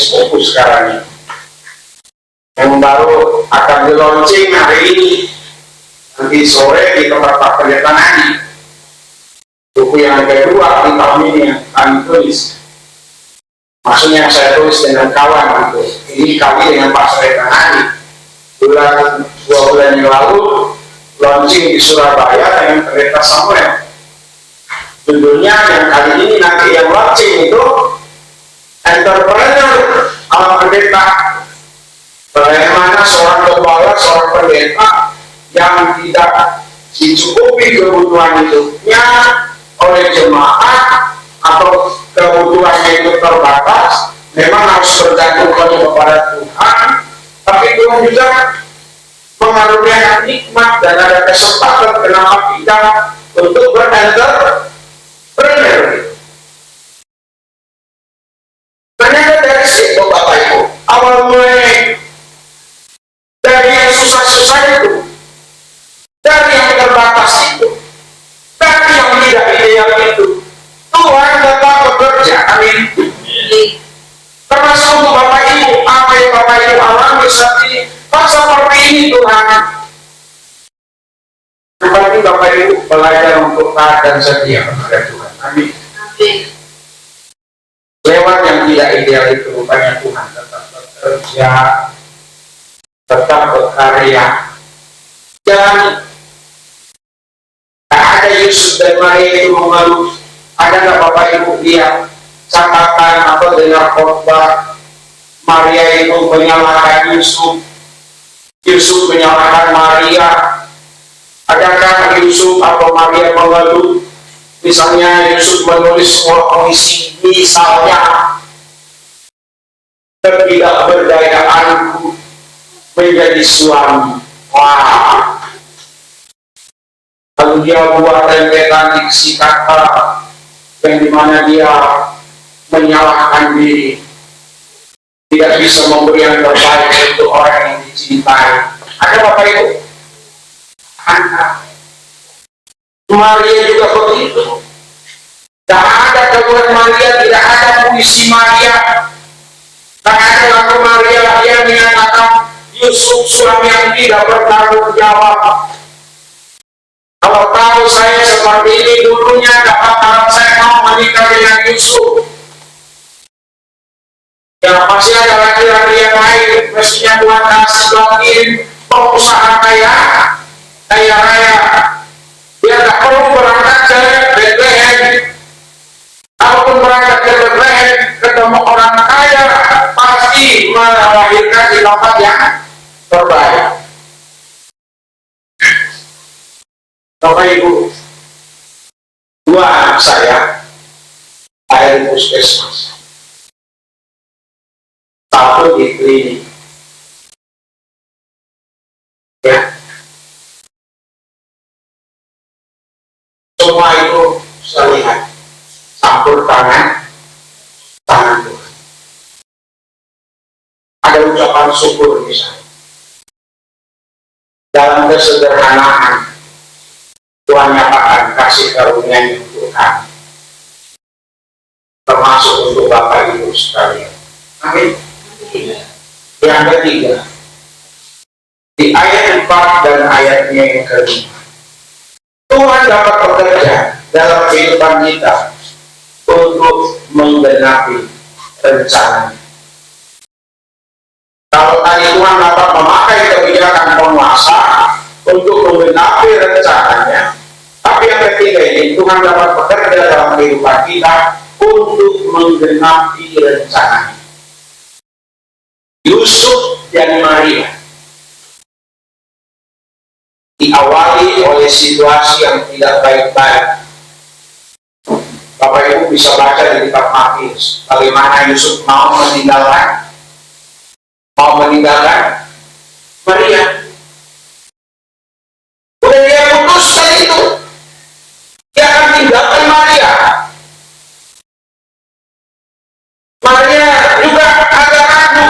buku sekarang ini. Yang baru akan di launching hari ini, nanti sore di tempat Pak Pendeta Nadi. Buku yang kedua di tahun ini yang kami tulis. Maksudnya saya tulis dengan kawan itu. Ini kali dengan Pak Pendeta Nadi. 2 bulan yang lalu launching di Surabaya dengan Pendeta Samuel. Judulnya yang kali ini nanti yang launching itu Entrepreneur ala Pendeta. Bagaimana seorang gembala, seorang pendeta yang tidak dicukupi kebutuhan hidupnya oleh jemaat atau kebutuhannya itu terbatas, memang harus bergantung kepada Tuhan, tapi Tuhan juga mengaruniakan nikmat dan ada kesempatan kenapa kita untuk berentrepreneur. Ternyata dari situ Bapak Ibu, awal mulai dari yang susah-susah itu, dari yang terbatas itu, dari yang tidak ideal itu, Tuhan tetap bekerja. Amin. Termasuk untuk Bapak Ibu, apa yang Bapak Ibu alami saat ini, seperti ini Tuhan. Seperti Bapak Ibu belajar untuk taat dan setia kepada Tuhan. Amin. Lewat yang tidak ideal itu, rupanya Tuhan tetap bekerja, tetap berkarya. Dan tak ada Yusuf dan Maria itu mengeluh. Ada nggak Bapak Ibu lihat catatan atau dengar khotbah Maria itu menyalahkan Yusuf, Yusuf menyalahkan Maria? Adakah Yusuf atau Maria mengeluh? Misalnya Yusuf menulis sebuah puisi, misalnya ketidakberdayaanku menjadi suami. Wah. Lalu dia buat rentetan diksi kata yang dimana dia menyalahkan diri, tidak bisa memberi yang terbaik untuk orang yang dicintai. Ada Bapak Ibu? Maria juga begitu. Tak ada keluhan Maria, tidak ada puisi Maria. Tak ada lagu Maria yang menyatakan Yusuf suami yang tidak bertanggung jawab. Kalau tahu saya seperti ini dulunya, dapat saya mau menikah dengan Yusuf. Ya pasti ada laki-laki yang lain, mestinya Tuhan kasih lagi pengusaha kaya raya. Dia tak perlu berangkat ke Bethlehem. Kalaupun berangkat ke Bethlehem, ketemu orang kaya, pasti melahirkan di tempat yang terbaik. Bapak Ibu, 2 anak saya ada di puskesmas, 1 di klinik. Ya, semua itu saya lihat campur tangan Tuhan. Ada ucapan syukur misalnya. Dalam kesederhanaan Tuhan nyatakan kasih karunia untuk kami, termasuk untuk Bapak Ibu sekalian. Amin. Yang ketiga, di ayat 4 dan ayatnya yang kelima, Tuhan dapat bekerja dalam kehidupan kita untuk menggenapi rencana. Kalau tadi Tuhan dapat memakai kebijakan penguasa untuk menggenapi rencananya, tapi yang ketiga ini Tuhan dapat bekerja dalam kehidupan kita untuk menggenapi rencananya. Yusuf dan Maria diawali oleh situasi yang tidak baik-baik. Bapak Ibu bisa baca di kitab Matius bagaimana Yusuf mau meninggalkan Maria. Udah dia putuskan itu, dia akan tinggalkan Maria. Maria juga agak ragu,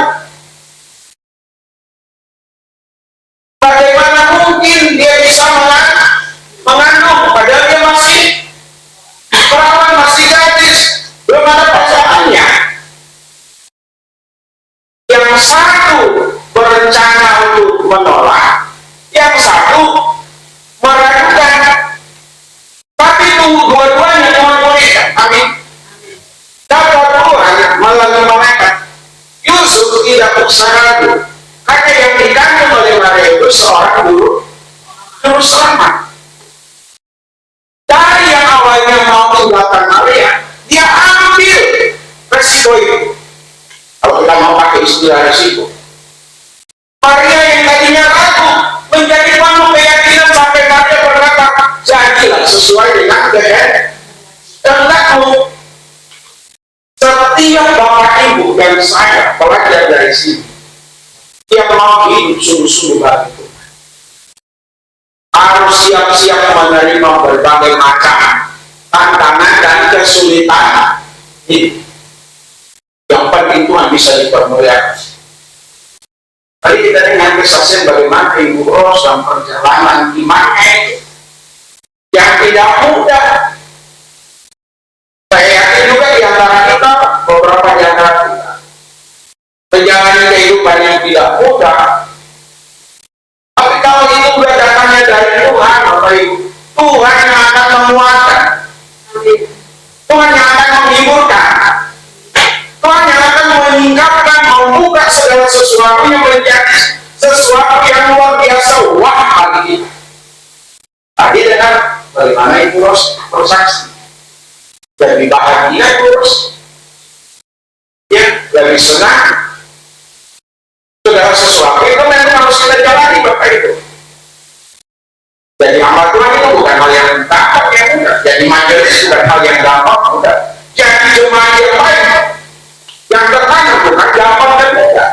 bagi malaikat. Yusuf tidak usah ragu, karena yang dikandung oleh Maria itu seorang juru selamat. Dari yang awalnya mau tinggalkan Maria, dia ambil resiko itu. Kalau kita mau pakai istilah resiko, Maria yang tadinya ragu menjadi penuh keyakinan sampai Maria berkata, jadilah sesuai dengan kehendakmu. Setiap bapak ibu dan saya belajar dari sini, yang mau hidup sungguh-sungguh bagi Tuhan, harus siap-siap menerima berbagai macam tantangan dan kesulitan hidup. Yang penting Tuhan bisa dipermuliakan. Tadi kita dengar kesaksian bagaimana Ibu Ros dalam perjalanan imannya yang tidak mudah. Saya yakin juga di antara kita, beberapa di antara kita, menjalani kehidupan yang tidak mudah. Tapi kalau itu sudah datangnya dari Tuhan, Bapak Ibu, Tuhan yang akan memuatkan, Tuhan yang akan menghiburkan, Tuhan yang akan meningkatkan, membuka segala sesuatu yang menjadi sesuatu yang luar biasa, wah bagi kita. Tadi dengar bagaimana Ibu Ros bersaksi, lebih bahagia terus, ya lebih senang. Segala sesuatu itu memang harus kita jalani, Bapak Ibu. Jadi amal Tuhan itu bukan hal yang gampang yang mudah. Jadi majelis bukan hal yang gampang mudah. Jadi jemaat yang baik, yang tertanam bukan gampang dan mudah.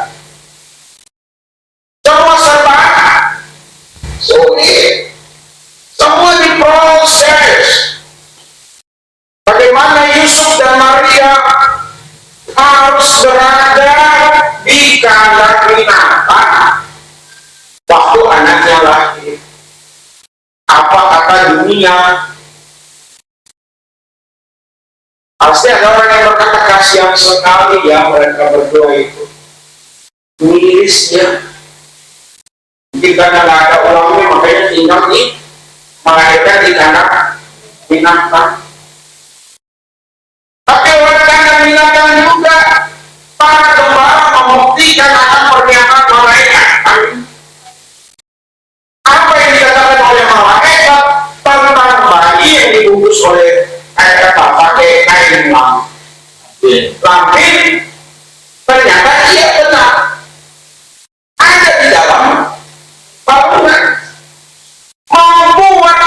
Semua serba sulit, semua diproses. Bagaimana Yusuf dan Maria harus berada di kandang binatang waktu anaknya lahir. Apa kata dunia? Pasti ada orang yang berkata kasihan sekali ya mereka berdua itu. Mirisnya. Mungkin karena nggak ada orangnya makanya tinggal di melahirkan di kandang binatang. Tapi oleh kandang binatang juga para gembala membuktikan akan pernyataan malaikat. Apa yang dikatakan oleh malaikat tentang bayi yang dibungkus oleh pakai kain lampin, ternyata ia benar ada di dalam bangunan, membuat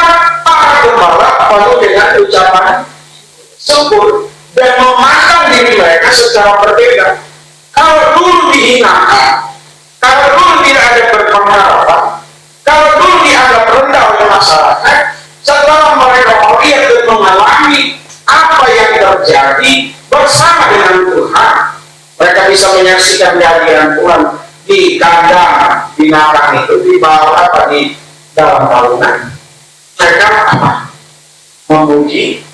para gembala penuh dengan ucapan syukur dan memandang diri mereka secara berbeda. Kalau dulu dihinakan, kalau dulu tidak ada berpengharapan, kalau dulu dianggap rendah oleh masyarakat, setelah mereka melihat dan mengalami apa yang terjadi bersama dengan Tuhan, mereka bisa menyaksikan kehadiran Tuhan di kandang binatang itu, di bawah apa, di dalam bangunan. Mereka apa? Memuji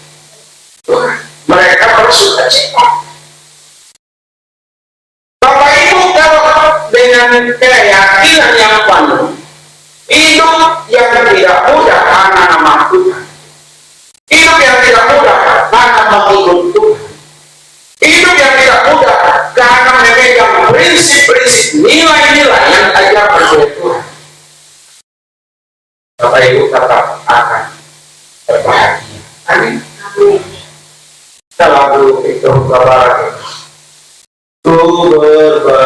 Tuhan. Mereka bersuka cita. Bapak Ibu, kalau dengan keyakinan yang penuh, hidup yang tidak mudah karena nama Tuhan, hidup yang tidak mudah karena mengikut Tuhan, hidup yang tidak mudah karena memegang prinsip-prinsip nilai-nilai yang diajarkan oleh Tuhan, Bapak Ibu tetap akan berbahagia. Amin. Dalam dulu itu berbahagia. Ku berbahagia,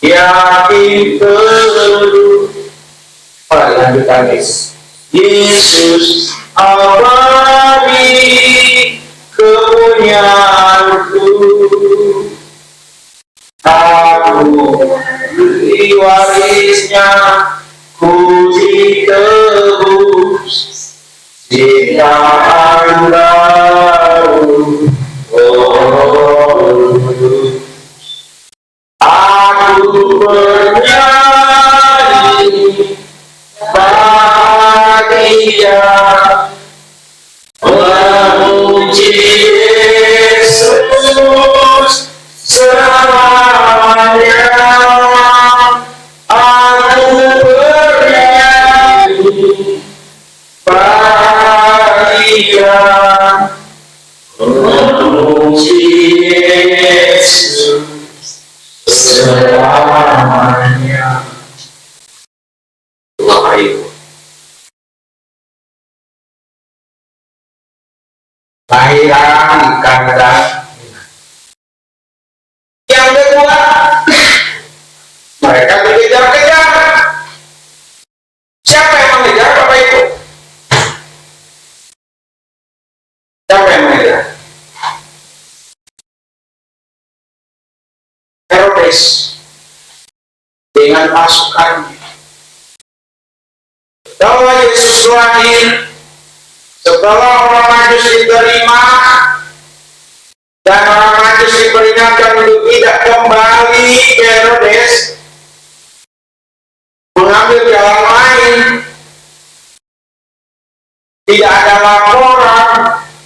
yakin teduh. Mari lanjutkan guys. Yesus abadi kepunyaanku, aku beri warisnya, ku ditebus cintaan baru. Aku bernyanyi bahagia, memuji Yesus selamanya. Aku bernyanyi kelahiran di kandang. Yang kedua, mereka dikejar-kejar. Siapa yang mengejar, Bapak Ibu? Siapa yang mengejar? Herodes dengan pasukannya. Setelah Yesus lahir, setelah orang Majus diterima dan orang Majus diperingatkan untuk tidak kembali ke Herodes, mengambil jalan lain, tidak ada laporan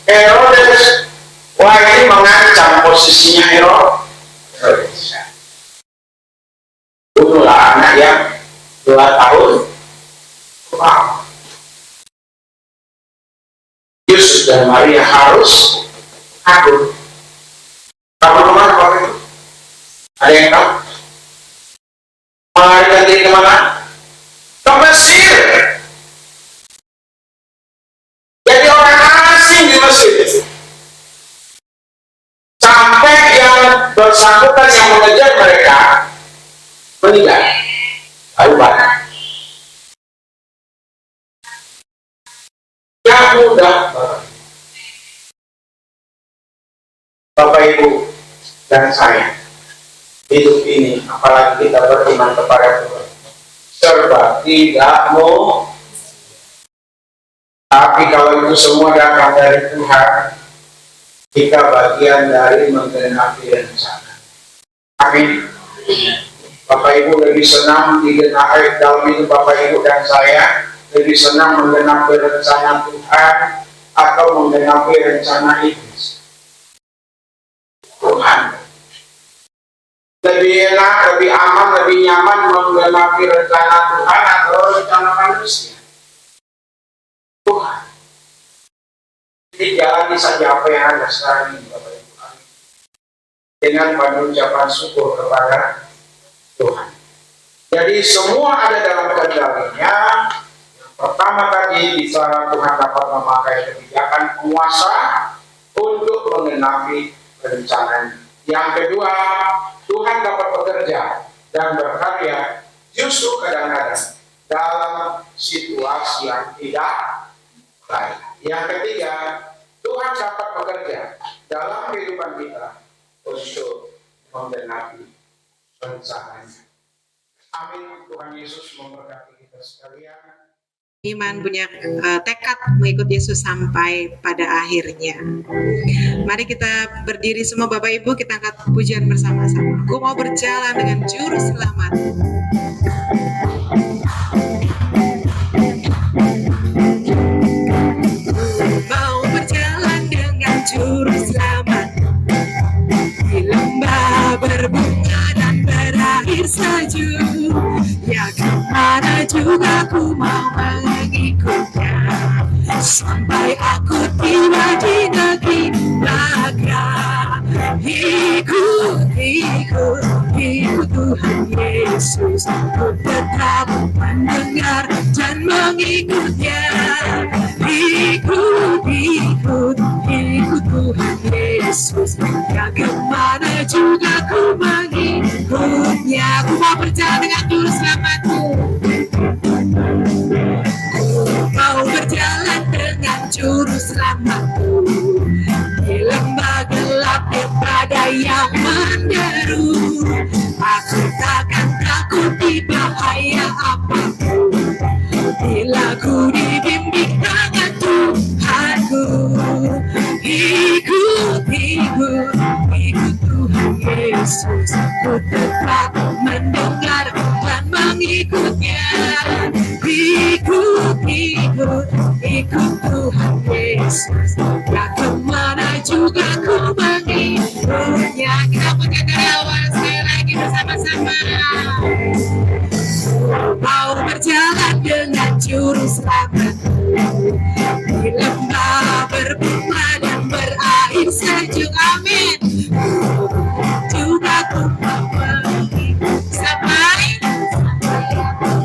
Herodes. Wah, ini mengancam posisinya Herodes. Bunuhlah anak yang 2 tahun. Wow. Yusuf dan Maria harus kabur. Kabur kemana Bapak Ibu? Ada yang tahu? Melarikan diri kemana? Ke Mesir. Jadi orang asing di Mesir. Sampai yang bersangkutan yang mengejar mereka meninggal. Lalu banyak. Yang mudah, Bapak Ibu dan saya, hidup ini, apalagi kita beriman kepada Tuhan, serba tidak mau. Tapi kalau itu semua datang dari Tuhan, kita bagian dari menggenapi rencana. Amin. Bapak Ibu lebih senang digenapi dalam hidup Bapak Ibu dan saya, lebih senang menggenapi rencana Tuhan atau menggenapi rencana iblis? Tuhan. Lebih enak, lebih aman, lebih nyaman menggenapi rencana Tuhan atau rencana manusia? Tuhan. Jadi jalani saja apa yang ada sekarang ini, Bapak Ibu. Dengan pengucapan syukur kepada Tuhan. Jadi semua ada dalam kendalinya. Pertama tadi, bisa Tuhan dapat memakai kebijakan penguasa untuk menggenapi rencananya. Yang kedua, Tuhan dapat bekerja dan berkarya justru kadang-kadang dalam situasi yang tidak baik. Yang ketiga, Tuhan dapat bekerja dalam kehidupan kita untuk menggenapi rencananya. Amin. Tuhan Yesus memberkati kita sekalian. Iman punya tekad mengikut Yesus sampai pada akhirnya. Mari kita berdiri semua Bapak Ibu, kita angkat pujian bersama-sama. Aku mau berjalan dengan juru selamat. Mau berjalan dengan juru selamat di lembah berbunga dan berakhir sejuk. Ya kemana juga ku mau mengikutnya, sampai aku tiba di negeri Bagra. Ikut, ikut, ikut Tuhan Yesus, ku tetap mendengar dan mengikutnya. Ikut, ikut, ikut Tuhan Yesus, ya kemana juga ku mengikutnya. Ku mau berjalan dengan juru selamatku, mau berjalan dengan juru selamatku di lembah gelap dan badai yang menderu. Aku takkan takut di bahaya apapun, bila ku dibimbing tangan Tuhanku. Ikut, ikut, ikut Tuhan Yesus, ku tetap mendengar dan mengikutnya. Ikut, ikut, ikut Tuhan Yesus, ya kemana juga ku mengikutnya. Kita punya dari awal sekali lagi bersama-sama. Mau berjalan dengan juru selamat di lembah berbunga dan berair sejuk. Amin. Juga ku mau pergi sampai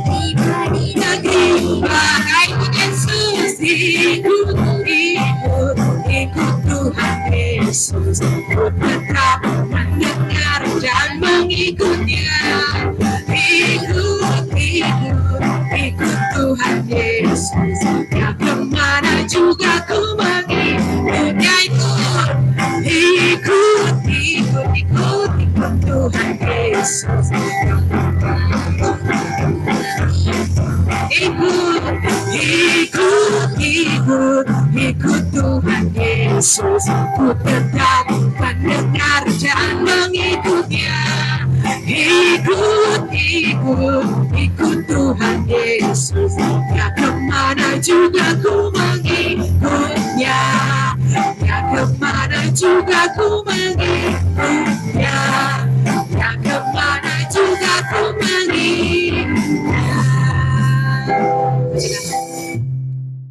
tiba di negeri Bagai Yesus. Ikut, ikut, ikut Tuhan Yesus, ku tetap mendengar dan mengikutnya. Ikut Tuhan Yesus, ya kemana juga ku mengikutnya. Ikut Tuhan Yesus. Ikut Tuhan Yesus, ku tetap mendengar dan mengikutnya. Ikut Tuhan Yesus, ya kemana juga ku mengikutnya. Ya kemana juga ku mengikutnya. Ya kemana juga ku mengikutnya.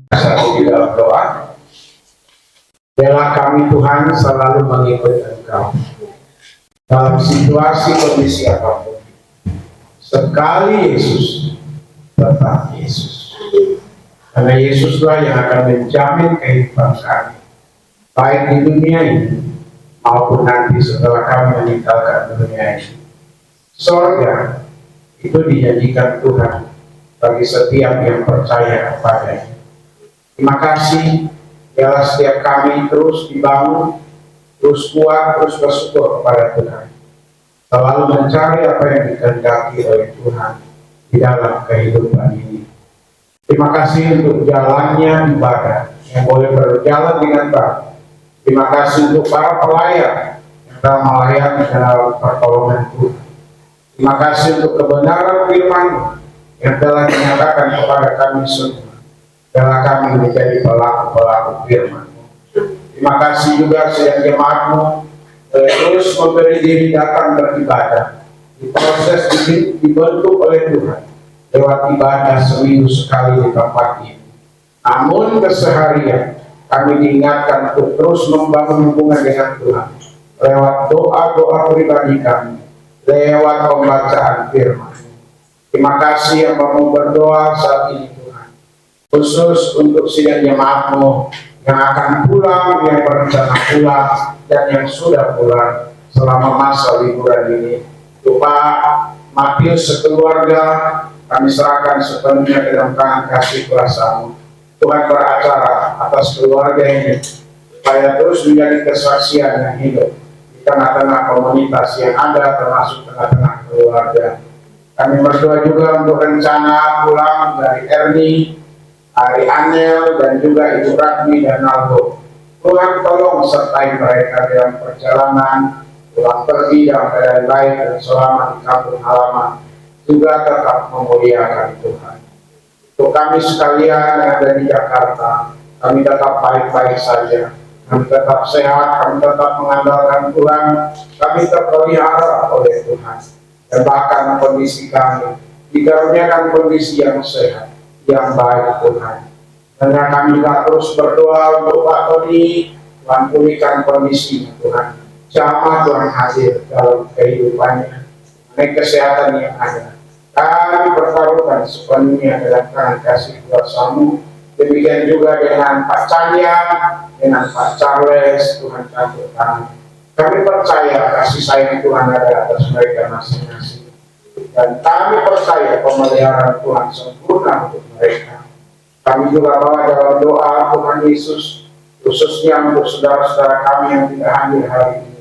Satu di dalam doa. Biarlah kami Tuhan selalu mengikuti Engkau dalam situasi kondisi apapun. Sekali Yesus, tetap Yesus. Karena Yesuslah yang akan menjamin kehidupan kami, baik di dunia ini maupun nanti setelah kami meninggalkan dunia ini. Surga itu dijanjikan Tuhan bagi setiap yang percaya kepadanya. Terima kasih, biarlah setiap kami terus dibangun, terus kuat, terus bersyukur kepada Tuhan. Selalu mencari apa yang dikehendaki oleh Tuhan di dalam kehidupan ini. Terima kasih untuk jalannya ibadah yang boleh berjalan dengan baik. Terima kasih untuk para pelayan yang telah melayani dalam pertolongan Tuhan. Terima kasih untuk kebenaran firman yang telah dinyatakan kepada kami semua. Biarlah kami menjadi pelaku-pelaku firman. Terima kasih juga sedang jemaatmu terus memberi diri datang beribadah. Diproses dibentuk oleh Tuhan lewat ibadah seminggu sekali di tempat ini. Namun keseharian kami diingatkan untuk terus membangun hubungan dengan Tuhan lewat doa-doa pribadi kami, lewat pembacaan firman. Terima kasih yang mau berdoa saat ini Tuhan, khusus untuk sidang jemaatmu yang akan pulang, yang berencana pulang, dan yang sudah pulang selama masa liburan ini. Pak Matius sekeluarga kami serahkan sepenuhnya ke dalam tangan kasih kuasa-Mu. Tuhan beracara atas keluarga ini supaya terus menjadi kesaksian yang hidup di tengah-tengah komunitas yang ada, termasuk tengah-tengah keluarga. Kami berdoa juga untuk rencana pulang dari Ernie, Ari Anel, dan juga Ibu Ratmi dan Aldo. Tuhan tolong sertai mereka dalam perjalanan pulang pergi dalam keadaan baik dan selamat di kampung halaman, juga tetap memuliakan Tuhan. Untuk kami sekalian yang ada di Jakarta, kami tetap baik-baik saja, kami tetap sehat, kami tetap mengandalkan Tuhan, kami terpelihara oleh Tuhan. Dan bahkan kondisi kami dikaruniakan kondisi yang sehat, yang baik Tuhan. Dan kami tak terus berdoa untuk Pak Tony, Tuhan pulihkan kondisinya Tuhan. Jamah Tuhan hadir dalam kehidupannya, mengenai kesehatan yang ada. Kami bertaruhkan sepenuhnya dalam tangan kasih kuasa-Mu. Demikian juga dengan Pak Cahya, dengan Pak Charles, Tuhan campur tangan. Kami percaya kasih sayang Tuhan ada atas mereka masing-masing. Dan kami percaya pemeliharaan Tuhan sempurna untuk mereka. Kami juga bawa dalam doa Tuhan Yesus, khususnya untuk saudara-saudara kami yang tidak hadir hari ini.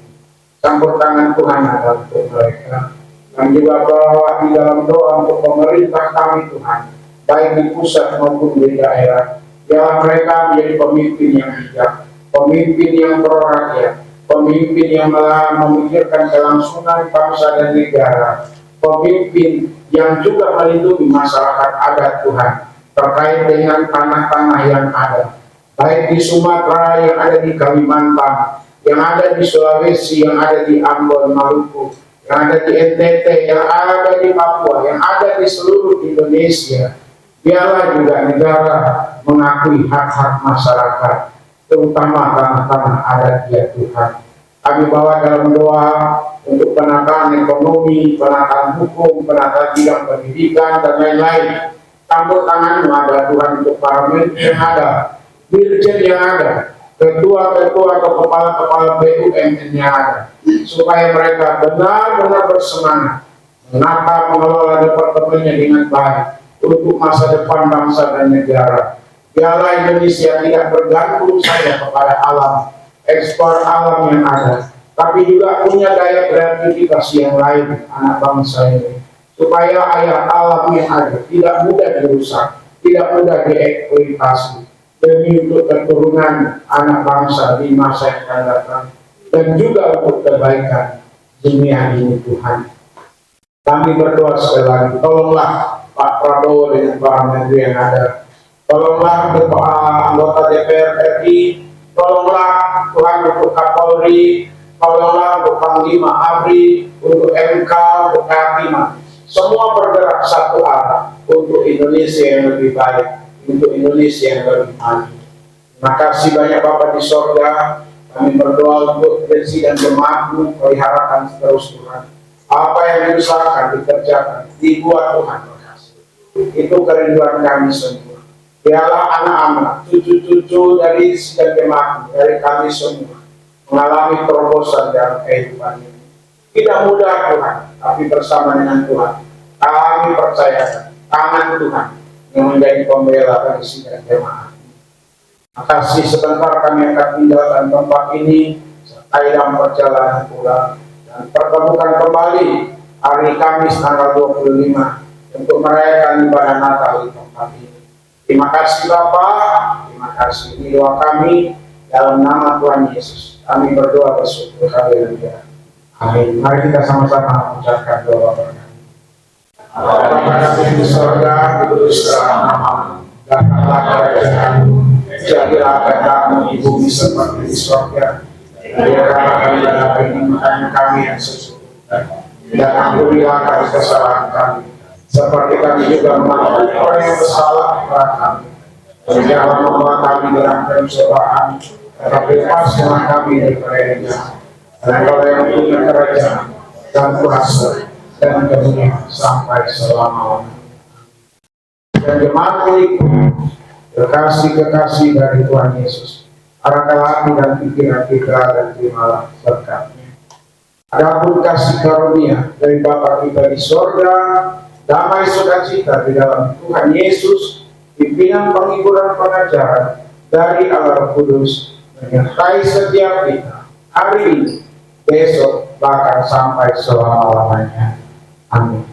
Campur tangan Tuhan ada untuk mereka. Kami juga bawa di dalam doa untuk pemerintah kami Tuhan, baik di pusat maupun di daerah. Biarlah mereka menjadi pemimpin yang bijak, pemimpin yang pro-rakyat, pemimpin yang memikirkan kelangsungan bangsa dan negara, pemimpin yang juga melindungi masyarakat adat Tuhan terkait dengan tanah-tanah yang ada, baik di Sumatera, yang ada di Kalimantan, yang ada di Sulawesi, yang ada di Ambon, Maluku, yang ada di NTT, yang ada di Papua, yang ada di seluruh Indonesia. Biarlah juga negara mengakui hak-hak masyarakat, terutama tanah-tanah adat ya Tuhan. Kami bawa dalam doa untuk penataan ekonomi, penataan hukum, penataan bidang pendidikan, dan lain-lain. Campur tangan-Mu ada Tuhan untuk para menteri yang ada, dirjen yang ada, ketua-ketua atau kepala-kepala BUMN yang ada, supaya mereka benar-benar bersemangat menata mengelola departemennya dengan baik untuk masa depan bangsa dan negara. Piala Indonesia tidak bergantung saja kepada alam, ekspor alam yang ada, tapi juga punya daya kreativitas yang lain anak bangsa ini, supaya ayat alam yang ada tidak mudah dirusak, tidak mudah dieksploitasi, demi untuk keturunan anak bangsa di masa yang akan datang, dan juga untuk kebaikan dunia ini Tuhan. Kami berdoa sekali lagi, tolonglah Pak Prabowo dengan para menteri yang ada, tolonglah anggota DPR RI, tolonglah Tuhan untuk Kapolri, tolonglah untuk Panglima ABRI, untuk MK, untuk Kehakiman, semua bergerak satu arah untuk Indonesia yang lebih baik, untuk Indonesia yang lebih maju. Terima kasih banyak Bapak di sorga. Kami berdoa untuk Presiden jemaatmu, peliharakan terus Tuhan. Apa yang diusahakan, dikerjakan, dibuat Tuhan berhasil. Itu kerinduan kami semua. Biarlah anak-anak, cucu-cucu dari sidang jemaat, dari kami semua, mengalami terobosan dalam kehidupan ini. Tidak mudah Tuhan, tapi bersama dengan Tuhan, kami percaya tangan Tuhan yang menjadi pembela bagi sidang jemaat. Makasih sebentar kami akan tinggalkan tempat ini, serta dalam perjalanan pulang, dan pertemukan kembali hari Kamis tanggal 25 untuk merayakan ibadah Natal di tempat ini. Terima kasih Bapak, terima kasih. Ini doa kami dalam nama Tuhan Yesus. Kami berdoa bersyukur. Haleluya. Amin. Mari kita sama-sama mengucapkan doa berkat. Bapa kami di surga, kuduslah namamu, datanglah kerajaanmu, jadilah kehendakmu di bumi seperti di surga. Berikanlah kami dan apa ini makanan kami yang sesungguhnya, dan ampunilah kami kesalahan kami, seperti kami juga mengampuni orang yang bersalah kepada kami. Dan jangan membawa kami dalam pencobaan, tetapi lepaskanlah kami dari kerendahan. Dan kalau yang punya kerajaan dan kuasa dan kemuliaan sampai selama-lamanya. Dan jemaatku itu kekasih-kekasih dari Tuhan Yesus, arahkanlah hati dan pikiran kita dan terimalah berkat-Nya. Adapun kasih karunia dari Bapa kita di sorga, damai sukacita di dalam Tuhan Yesus, pimpinan penghiburan pengajaran dari Allah Kudus, menyertai setiap kita hari ini, besok, bahkan sampai selama-lamanya. Amin.